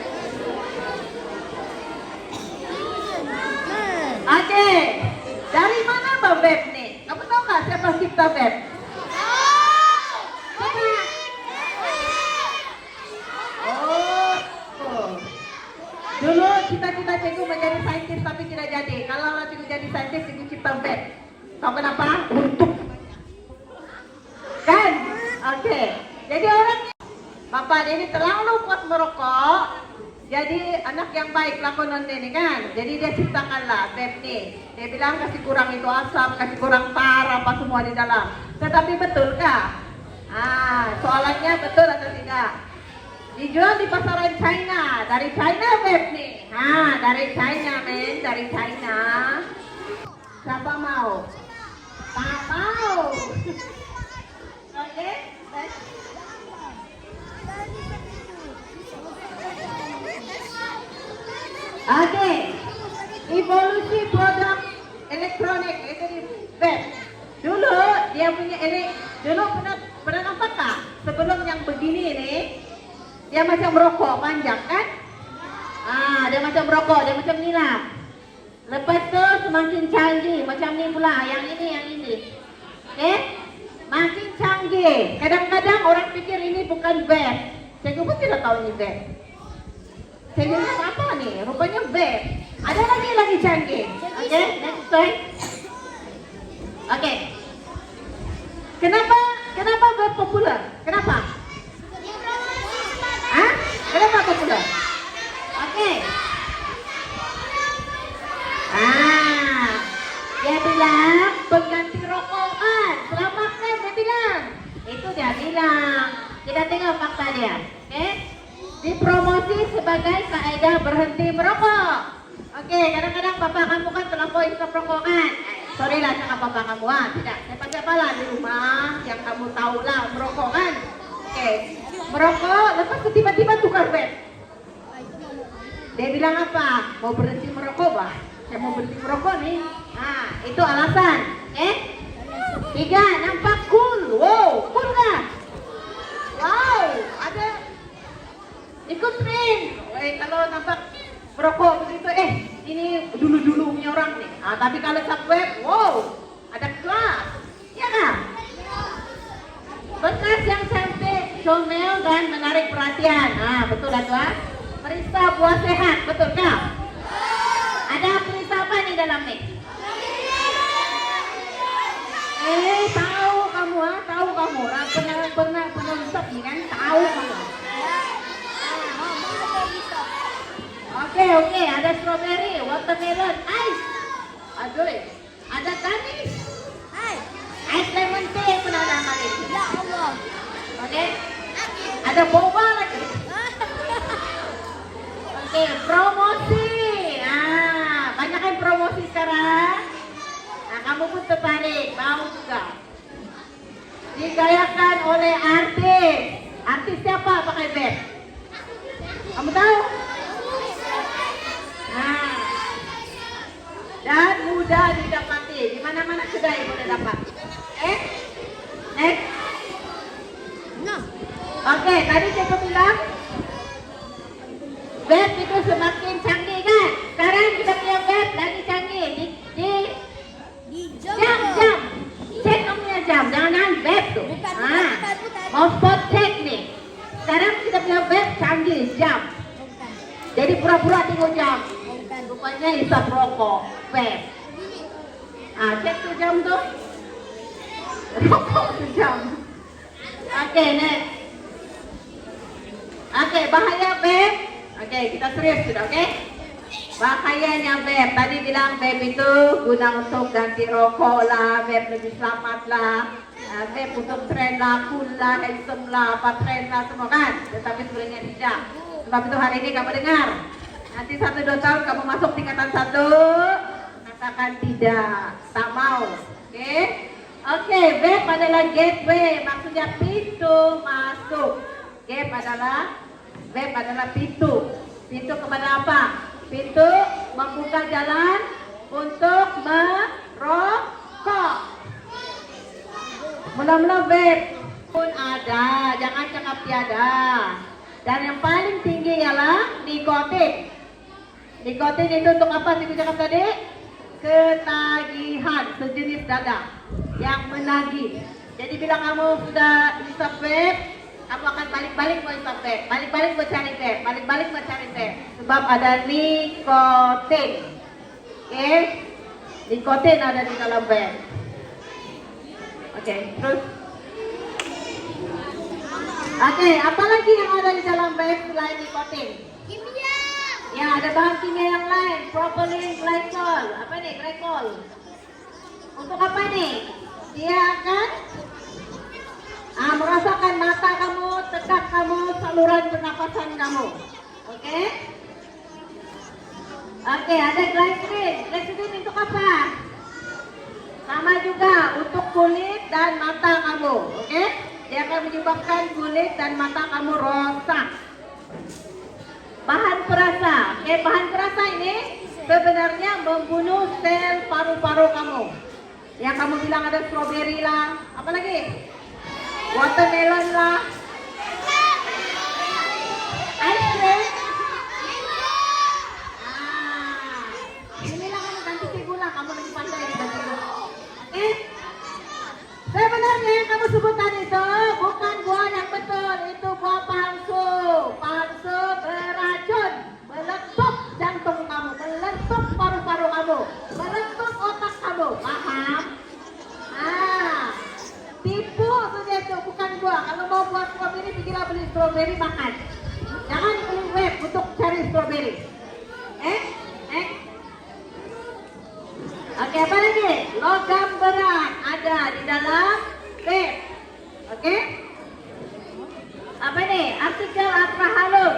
Oke. Dari mana Mbak vape nih? Kamu tahu nggak siapa cipta vape? Dulu cita-cita cikgu menjadi saintis tapi tidak jadi. Kalau cikgu jadi saintis, cikgu cipta vape. Tahu kenapa? Untuk. Kan? Oke. Jadi orang Bapak ini terlalu puas merokok. Jadi anak yang baik lakonan ini kan. Jadi dia ciptakanlah vape nih. Dia bilang kasih kurang itu asap, kasih kurang tar apa semua di dalam. Tetapi betulkah? Soalannya betul atau tidak? Dijual di pasaran China, dari China vape nih. Dari China men, dari China. Siapa mau? Tak mau. Oke, Oke, evolusi produk elektronik itu di vape. Dulu dia punya dulu pernah nampak tak? Sebelum yang begini nih, dia macam rokok panjang kan? Dia macam rokok, dia macam ni lah. Lepas tu semakin canggih, macam ni pula, yang ini. Makin canggih. Kadang-kadang orang pikir ini bukan vape. Saya pun tidak tahu ini vape. Saya lihat apa nih? Rupanya vape. Ada lagi canggih. Oke, next slide. Oke. Kenapa vape populer? Kenapa? Hah? Kenapa populer? Oke. Dia bilang pengganti rokokan. Selamatkan, dia bilang. Itu dia bilang. Kita tengok fakta dia. Oke? Dipromosi sebagai kaedah berhenti merokok. Oke, kadang-kadang papa kamu kan terlampau hisap rokokan. Sorry lah cakap papa kamu, tidak. Siapa-siapa lah di rumah yang kamu tahu lah merokok kan. Oke, merokok, lepas itu tiba-tiba tukar vape. Dia bilang apa? Mau berhenti merokok, bah? Saya mau berhenti merokok nih. Nah, itu alasan. Oke? 3, nampak cool. Wow, cool kan? Wow, ada ikut tren. Kalau nampak merokok begitu, ini dulu-dulu punya orang nih. Tapi kalau subweb, wow, ada kelas. Ya kan? Bekas yang sampai comel dan menarik perhatian. Betul lah tuan. Perisa buah sehat, betul kah? Ada perisa apa nih dalam nih? Tahu kamu, tahu kamu. Pernah hisap nih kan? Tahu kamu. Oke, ada strawberry, watermelon, ice. Aduh, ada kanis. Ice lemon tea pun ada kali. Ya Allah. Oke. Ada boba lagi. Oke, promosi. Banyak kan promosi sekarang. Kamu pun tertarik, mau juga. Digayakan oleh artis. Artis siapa pakai vape? Kamu tahu? Dan mudah didapati. Di mana-mana kedai boleh dapat. Next. Oke, tadi saya bilang vape itu semakin canggih kan? Sekarang kita punya vape lagi canggih. Jam. Cek kamu punya jam, jangan vape tuh. Mau spot check nih. Sekarang kita punya vape canggih, jam. Jadi pura-pura tengok jam. Rupanya hisap rokok, vape. Cek tuh jam tuh. Rokok tuh jam. Oke, next. Oke, bahaya vape. Oke, kita serius sudah, oke? Bahayanya vape. Tadi bilang vape itu guna untuk ganti rokok lah, vape lebih selamat lah. Vape untuk tren lah, cool lah, handsome lah, apa tren lah semua kan? Tetapi sebenarnya tidak. Sebab itu hari ini kamu dengar. Nanti 1-2 tahun kamu masuk tingkatan 1, katakan tidak, tak mau. Oke, vape adalah gateway, maksudnya pintu masuk. Vape adalah pintu. Pintu kepada apa? Pintu membuka jalan untuk merokok. Mula-mula vape pun ada, jangan cakap tiada. Dan yang paling tinggi ialah nikotin. Nikotin itu untuk apa sih cakap tadi? Ketagihan, sejenis dadah yang menagih. Jadi bila kamu sudah hisap vape, kamu akan balik-balik mau hisap vape, balik-balik mau cari vape, balik-balik mau cari vape. Sebab ada nikotin. Nikotin ada di dalam vape. Terus. Apalagi yang ada di dalam vape selain nikotin? Ya, ada bahan kimia yang lain, propylene glycol. Apa nih, glycol? Untuk apa nih? Dia akan merasakan mata kamu, tegak kamu, saluran pernapasan kamu. Oke, ada glycerin. Glycerin untuk apa? Sama juga untuk kulit dan mata kamu. Dia akan menyebabkan kulit dan mata kamu rosak. Bahan perasa. Bahan perasa ini sebenarnya membunuh sel paru-paru kamu. Yang kamu bilang ada strawberry lah, apa lagi? Watermelon lah. Ice cream. Inilah kamu ganti gula, kamu lebih pandai ganti gula. Sebenarnya yang kamu sebutkan itu bukan buah yang betul, itu buah palsu. Palsu beracun, meletup jantung kamu, meletup paru-paru kamu, meletup otak kamu. Paham? strawberry. Oke, apa lagi? Logam berat ada di dalam vape. Oke? Apa ini? Artikel ultrahalus.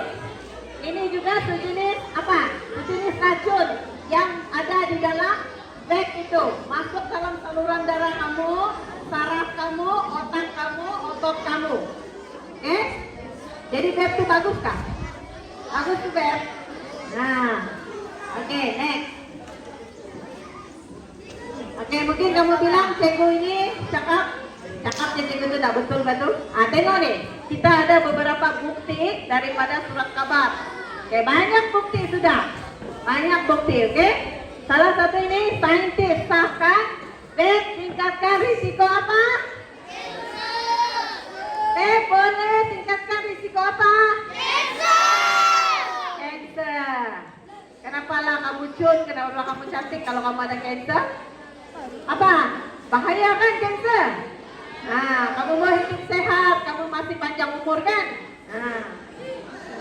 Ini juga sejenis apa? Sejenis racun yang ada di dalam vape itu. Masuk dalam saluran darah kamu, saraf kamu, otak kamu, otot kamu. Oke? Jadi vape itu bagus kah? Bagus tuh vape. Nah, oke, next. Oke, mungkin kamu bilang cikgu ini cakap ya cikgu itu tak betul-betul. Tengok nih, kita ada beberapa bukti daripada surat kabar. Oke, banyak bukti sudah. Banyak bukti, oke? Salah satu ini, saintis sahkan vape tingkatkan risiko apa? Vape boleh tingkatkan risiko apa? Cancer. Kenapa lah kamu cun, kenapa kamu cantik kalau kamu ada cancer? Apa? Bahaya kan cancer? Nah, kamu mau hidup sehat, kamu masih panjang umur kan? Nah,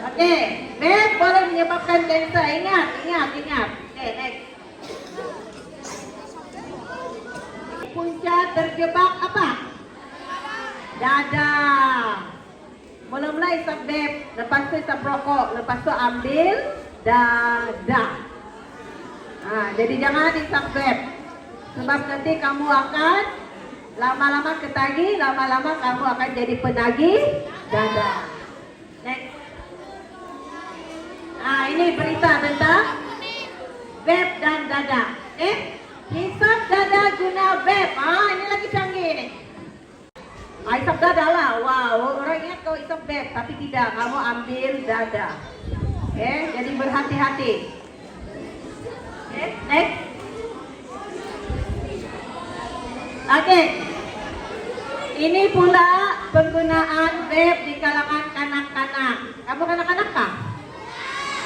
oke, vape boleh menyebabkan cancer. Ingat. Oke, next. Punca terjebak apa? Dada. Mula-mula isap vape, lepas tu isap rokok, lepas tu ambil dada. Nah, jadi jangan isap vape. Sebab nanti kamu akan lama-lama ketagih, lama-lama kamu akan jadi penagih dada. Next. Nah, ini berita tentang vape dan dada. Hisap dada guna vape. Ini lagi canggih nih. Hisap dada lah. Wow, orang ingat kau hisap vape, tapi tidak. Kamu ambil dada. Jadi berhati-hati. Next. Oke, ini pula penggunaan vape di kalangan kanak-kanak. Kamu kanak-kanak kah?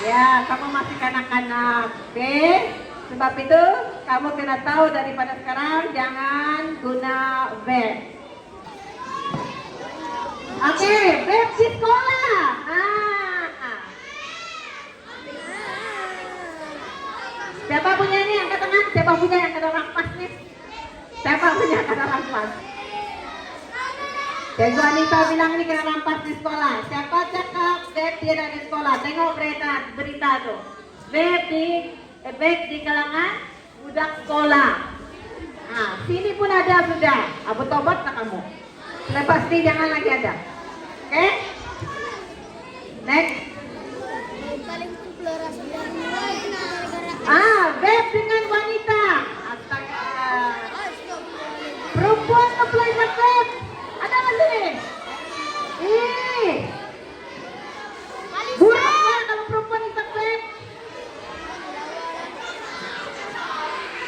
Ya, kamu masih kanak-kanak. Oke, sebab itu kamu kena tahu daripada sekarang jangan guna vape. Oke, vape di sekolah. Siapa punya ini angkat tangan? Siapa punya yang kena rampas nih? Siapa punya kena rampas? Cikgu Anita bilang ini kena rampas di sekolah. Siapa cakap vape tidak di sekolah? Tengok berita tuh. Vape di kalangan budak sekolah. Nah, sini pun ada sudah. Bertobat tak kamu? Lepas ini jangan lagi ada. Oke? Next. Vape dengan wanita. Astaga. Perempuan apply vape. Ada nggak sini? Buruk lah kalau perempuan isap vape.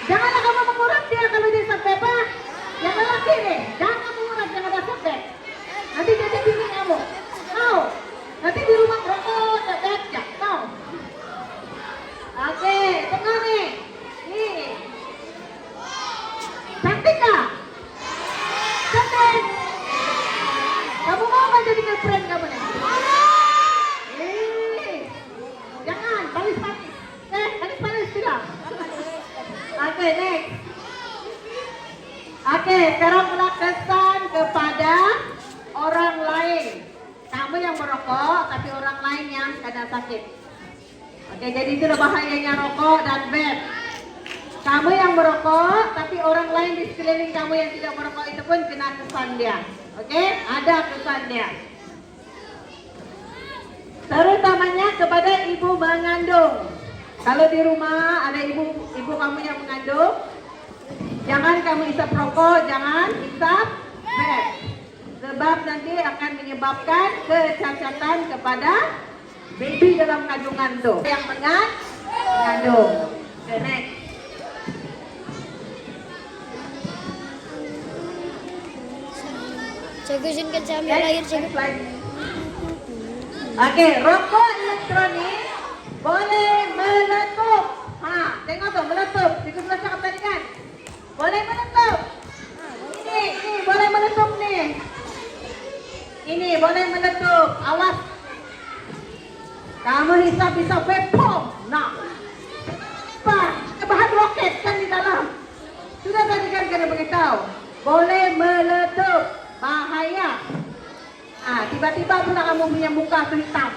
Janganlah kamu mengurat dia kalau dia isap vape. Yang lelaki nih, jangan mengurat yang ada vape. Nanti jadi bingung kamu. Tahu? Nanti di rumah rokok vape ya. Tahu? Oke, tengok nih. Cantik nggak? Cantik. Kamu mau nggak jadi girlfriend kamu nih? Jangan, palis-palis. Palis-palis tidak. Oke, next. Oke, sekarang pula kesan kepada orang lain. Kamu yang merokok, tapi orang lain yang kena sakit. Oke, jadi itu bahayanya rokok dan vape. Kamu yang merokok, tapi orang lain di sekeliling kamu yang tidak merokok itu pun kena kesan dia. Oke, ada kesan dia. Terutamanya kepada ibu mengandung. Kalau di rumah ada ibu kamu yang mengandung, jangan kamu isap rokok, jangan isap vape. Sebab nanti akan menyebabkan kecacatan kepada baby dalam kandungan tuh yang mengandung. Okay, next. Cikgu izinkan saya ambil air, cikgu. Oke, rokok elektronik boleh meletup. Tengok tuh meletup. Cikgu sudah cakap tadi kan? Boleh meletup. Ini boleh meletup nih. Ini boleh meletup. Awas. Kamu hisap-hisap vape, pom. Nah. Pak, bahan roket kan di dalam. Sudah tadi kan kena beritahu. Boleh meletup, bahaya. Ah, tiba-tiba pula kamu punya muka tu hitam.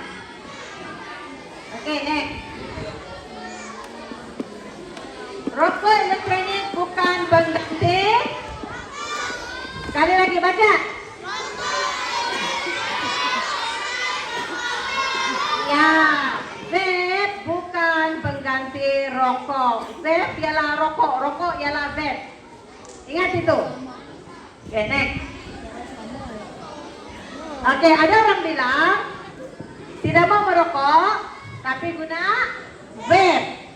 Oke, next. Rokok elektronik bukan pengganti. Sekali lagi baca. Ya, vape bukan pengganti rokok. Vape ialah rokok, rokok ialah vape. Ingat itu. Oke, next. Oke, ada orang bilang tidak mau merokok, tapi guna vape.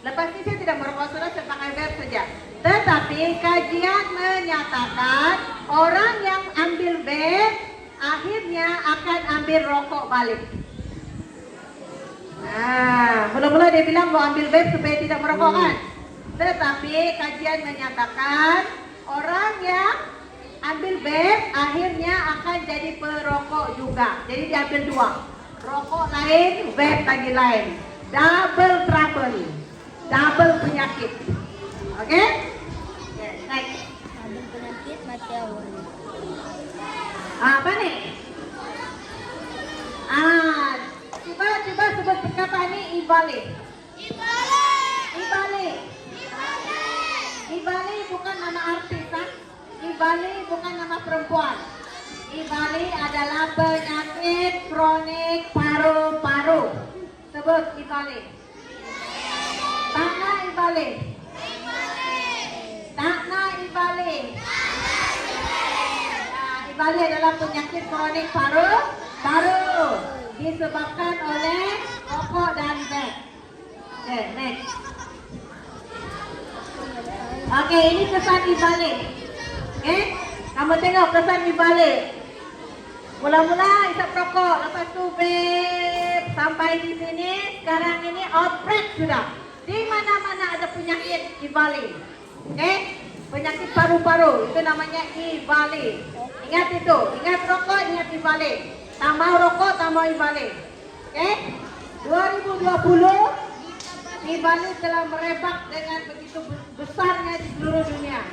Lepas ini saya tidak merokok, sudah saya pakai vape saja. Tetapi kajian menyatakan orang yang ambil vape akhirnya akan ambil rokok balik. Nah, mula-mula dia bilang mau ambil vape supaya tidak merokok kan. Tetapi kajian menyatakan orang yang ambil vape akhirnya akan jadi perokok juga. Jadi diambil dua. Rokok lain, vape lagi lain. Double trouble. Double penyakit. Oke? Next. Double penyakit mati awal. Apa nih? Coba sebut perkataan ini Ibali. Ibali bukan nama artis, kan? Ibali bukan nama perempuan. Ibali adalah penyakit kronik paru-paru. Sebut Ibali. Takna Ibali. Takna Ibali. Nah, Ibali adalah penyakit kronik paru-paru disebabkan oleh rokok dan vape. Oke, next. Oke, ini kesan Ibali. Oke, kamu tengok kesan Ibali. Mula-mula isap rokok, lepas tu vape, sampai di sini. Sekarang ini outbreak sudah. Di mana-mana ada penyakit Ibali. Oke, penyakit paru-paru itu namanya Ibali. Ingat itu, ingat rokok, ingat Ibali. Tak mau rokok, tak mau Ibali. Oke, 2020 Ibali telah merebak dengan begitu besarnya di seluruh dunia.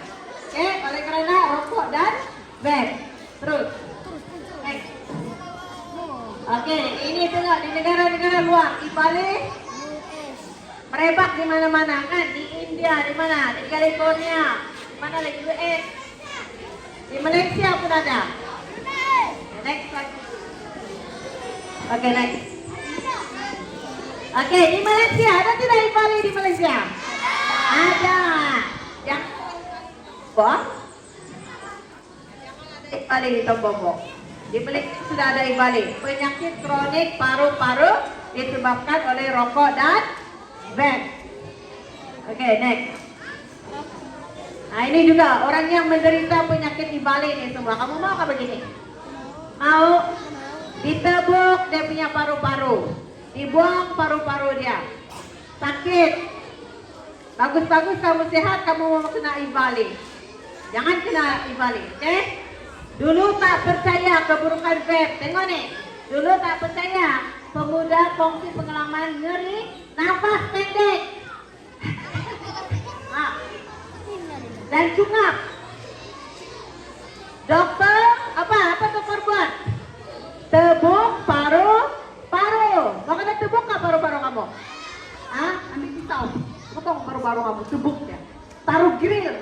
Oke, oleh karena rokok dan vape. Terus. Oke, ini tengok di negara-negara luar Ibali merebak di mana-mana kan? Di India, di mana? Di California, di mana lagi? US, di Malaysia pun ada. Next lagi. Oke, next. Oke, di Malaysia ada tidak Ibali di Malaysia? Ada. Yang Boh? Jangan ada Ibali di Tombobo. Di Malaysia sudah ada Ibali. Penyakit kronik paru-paru disebabkan oleh rokok dan vape. Oke, next. Nah, ini juga orang yang menderita penyakit Ibali ini semua. Kamu mau apa begini? Mau? Ditebuk dia punya paru-paru. Dibuang paru-paru dia. Sakit. Bagus-bagus kamu sehat, kamu mau kena Ibali. Jangan kena Ibali, oke? Dulu tak percaya keburukan vape. Tengok nih. Dulu tak percaya. Pemuda kongsi pengalaman nyeri, nafas pendek. Dan cungap. Dokter, apa dokter buat? Tebuk paru-paru. Mau kena tebuk nggak paru-paru kamu? Ah, ambil pisau, potong paru-paru kamu, tebuk ya. Taruh grill.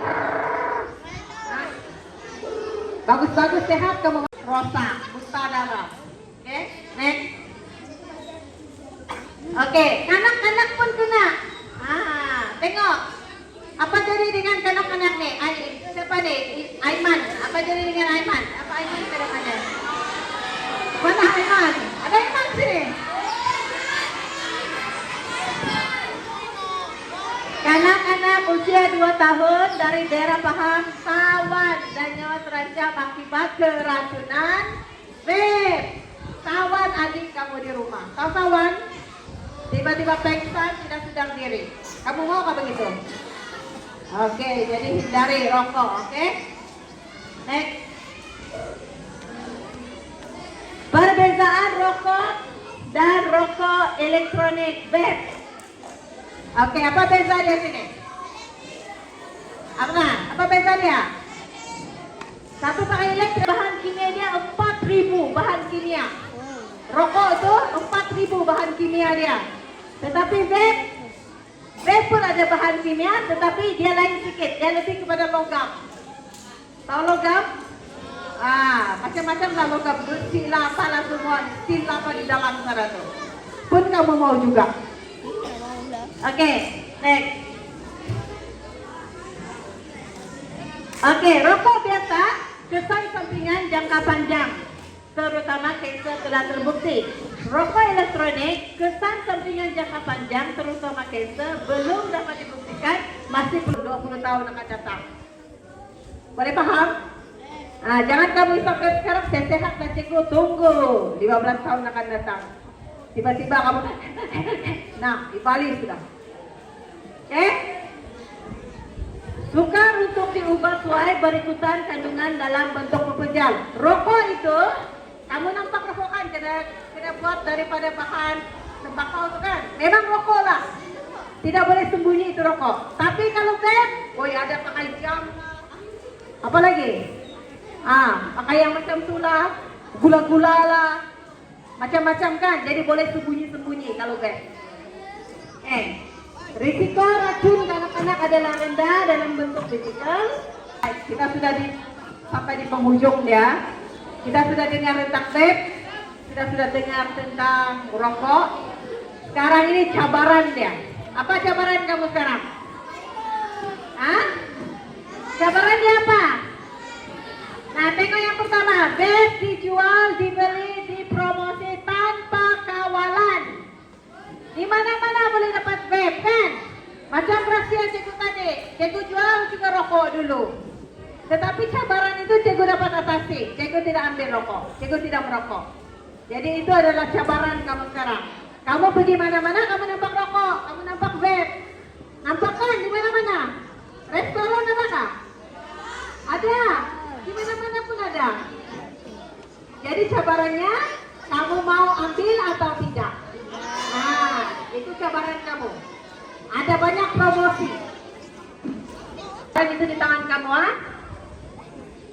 Bagus-bagus sehat kamu. Rosa, muntah darah. Oke, next. Oke, kanak-kanak pun kena. Tengok. Apa jadi dengan kanak-kanak nih? Siapa nih? Aiman. Apa jadi dengan Aiman? Apa Aiman kadang-kadang? Mana Aiman? Ada Aiman sini. Kanak-kanak usia 2 tahun dari daerah Pahang, Sawan dan nyawa terancam akibat keracunan vape. Sawan adik kamu di rumah. Tahu Sawan? Tiba-tiba pingsan, tidak sedar diri. Kamu mau apa begitu? Oke, jadi hindari rokok, oke? Next. Perbedaan rokok dan rokok elektronik vape. Oke, apa beza dia sini? Apa beza dia? Satu pakai elektrik, bahan kimia dia 4.000 bahan kimia. Rokok itu 4.000 bahan kimia dia. Tetapi vape pun ada bahan kimia, tetapi dia lain sedikit. Dia lebih kepada logam. Tahu logam? Macam-macam lah logam. Besi lah, apalah semua. Steel apa di dalam sana tu. Pun kamu mau juga. Oke, next. Oke, rokok biasa kesan sampingan jangka panjang, terutama kanser telah terbukti. Rokok elektronik kesan sampingan jangka panjang, terutama kanser, belum dapat dibuktikan, masih perlu 20 tahun akan datang. Boleh paham? Jangan kamu isapkan sekarang, saya sehat dan cikgu, tunggu 15 tahun akan datang. Tiba-tiba kamu, nah, di Bali sudah. Sukar untuk diubah sesuai berikutan kandungan dalam bentuk pepejal. Rokok itu, kamu nampak rokok kan, kena buat daripada bahan tembakau itu kan. Memang rokok lah, tidak boleh sembunyi itu rokok. Tapi kalau vape, ada pakai jam, apa lagi? Pakai yang macam tu lah, gula-gula lah, macam-macam kan. Jadi boleh sembunyi-sembunyi kalau vape. Risiko racun kanak-kanak adalah rendah dalam bentuk fisikal. Kita sudah sampai di penghujung ya. Kita sudah dengar tentang vape, kita sudah dengar tentang rokok. Sekarang ini cabaran dia. Apa cabaran kamu sekarang? Cabaran dia apa? Nah, tengok yang pertama. Vape dijual, dibeli, dipromosi tanpa kawalan. Di mana-mana boleh dapat vape kan? Macam rahasia cikgu tadi. Cikgu jual juga rokok dulu. Tetapi cabaran itu cikgu dapat atasi. Cikgu tidak ambil rokok. Cikgu tidak merokok. Jadi itu adalah cabaran kamu sekarang. Kamu pergi mana-mana, kamu nampak rokok, kamu nampak vape. Nampak kan di mana-mana? Restoran ada kah? Ada. Di mana-mana pun ada. Jadi cabarannya, kamu mau ambil atau tidak? Itu cabaran kamu. Ada banyak promosi. Dan itu di tangan kamu,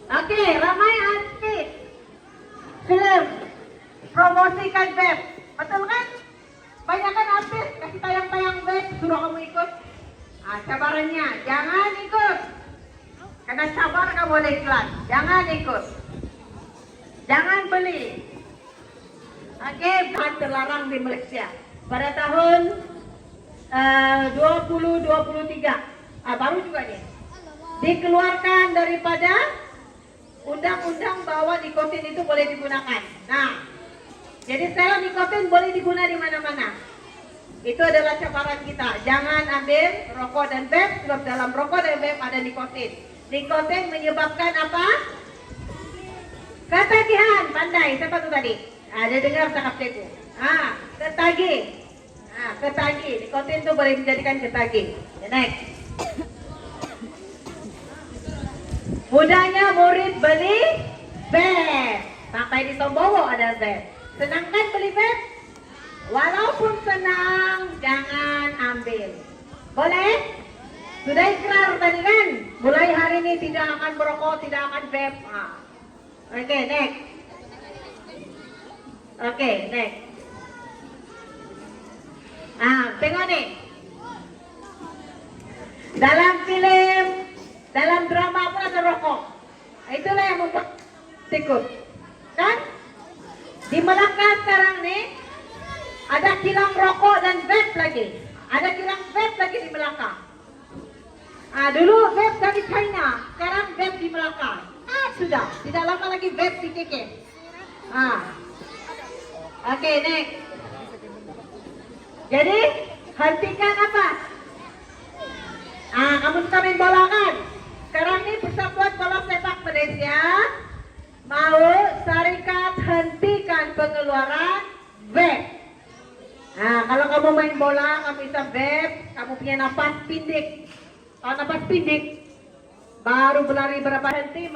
Oke, ramai artis film promosikan vape. Betul kan? Banyak kan artis kasih tayang-tayang vape, suruh kamu ikut. Cabarannya, jangan ikut. Karena cabar kamu oleh iklan. Jangan ikut. Jangan beli. Oke, bahan terlarang di Malaysia. Pada tahun 2023, baru juga nih, dikeluarkan daripada undang-undang bahwa nikotin itu boleh digunakan. Nah, jadi sekarang nikotin boleh digunakan di mana-mana. Itu adalah cabaran kita. Jangan ambil rokok dan vape, sebab dalam rokok dan vape ada nikotin. Nikotin menyebabkan apa? Ketagihan. Pandai. Siapa tu tadi? Ada dengar cakap cikgu. Ketagih. Ketagih. Nikotin tu boleh menjadikan ketagih. Next. Mudahnya murid beli vape. Sampai di Tombowo ada vape. Senang kan beli vape? Walaupun senang, jangan ambil. Boleh? Sudah ikrar tadi kan? Mulai hari ini tidak akan merokok, tidak akan vape. Oke, next. Oke, next. Tengok nih. Dalam film, dalam drama pun ada rokok. Itulah yang membuat tikut. Kan? Di Melaka sekarang nih, ada kilang rokok dan vape lagi. Ada kilang vape lagi di Melaka. Dulu vape dari China, sekarang vape di Melaka. Sudah, tidak lama lagi vape di KK. Oke, next. Jadi, hentikan apa? Kamu suka main bola kan? Sekarang ini Persatuan Bola Sepak Malaysia mau syarikat hentikan pengeluaran vape. Kalau kamu main bola, kamu bisa vape, kamu punya napas pindik. Kalau napas pindik, baru berlari berapa henti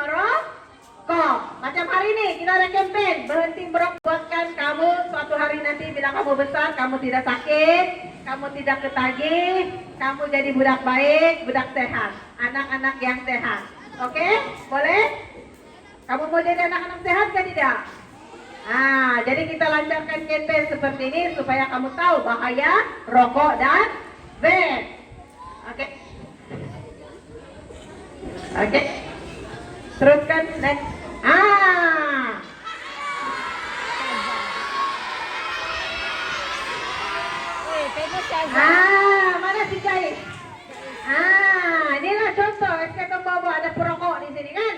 Kok, macam hari ini kita ada campaign berhenti merokok. Buatkan kamu suatu hari nanti bila kamu besar, kamu tidak sakit, kamu tidak ketagih, kamu jadi budak baik, budak sehat, anak-anak yang sehat. Oke, boleh? Kamu mau jadi anak-anak sehat kan tidak? Nah, jadi kita lancarkan campaign seperti ini supaya kamu tahu bahaya rokok dan vape. Oke. Oke. Teruskan next. Mana si Cai? Inilah contoh SK Tombobo ada perokok di sini kan?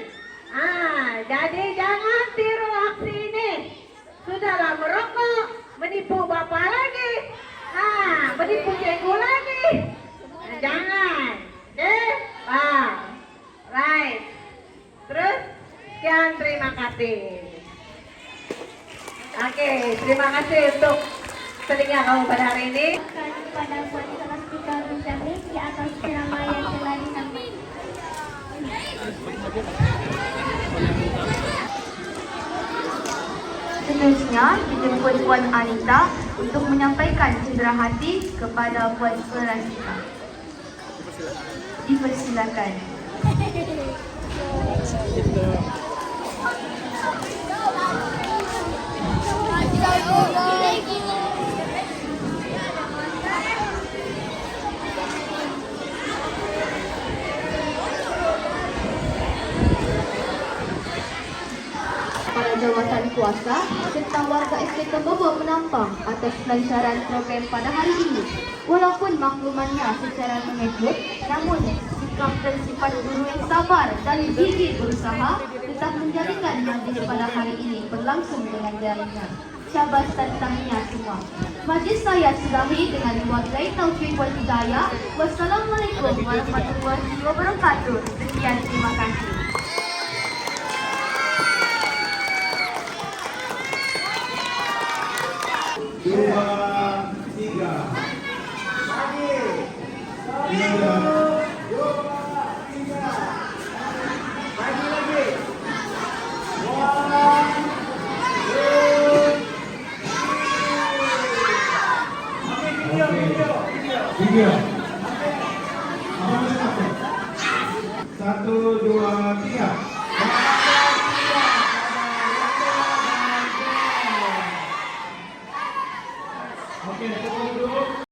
Jadi jangan tiru aksi ini. Sudahlah merokok, menipu bapak lagi. Menipu cikgu lagi. Jangan. Oke? Right. Terus, sekian terima kasih. Oke, terima kasih untuk selingan kamu pada hari ini. Kepada buat kelas 3 Benjamin di atas ceramah yang telah disampaikan. Seterusnya, dijemput Puan Anita untuk menyampaikan cedera hati kepada Puan Sulastika. Dipersilakan. Para jawatan kuasa serta warga SK Tombobo menambang atas pelancaran program pada hari ini. Walaupun maklumannya secara mengejut, namun sikap dan sifat guru yang sabar dan gigih berusaha tetap menjadikan majlis pada hari ini berlangsung dengan jalannya. Syabas tentangnya semua. Majlis saya sudahi dengan diwakili Taufiq wal Hidayah. Wassalamualaikum warahmatullahi wabarakatuh. Sekian, terima kasih. Dua, tiga. Tiga. Satu, dua, tiga. Oke, cukup dulu.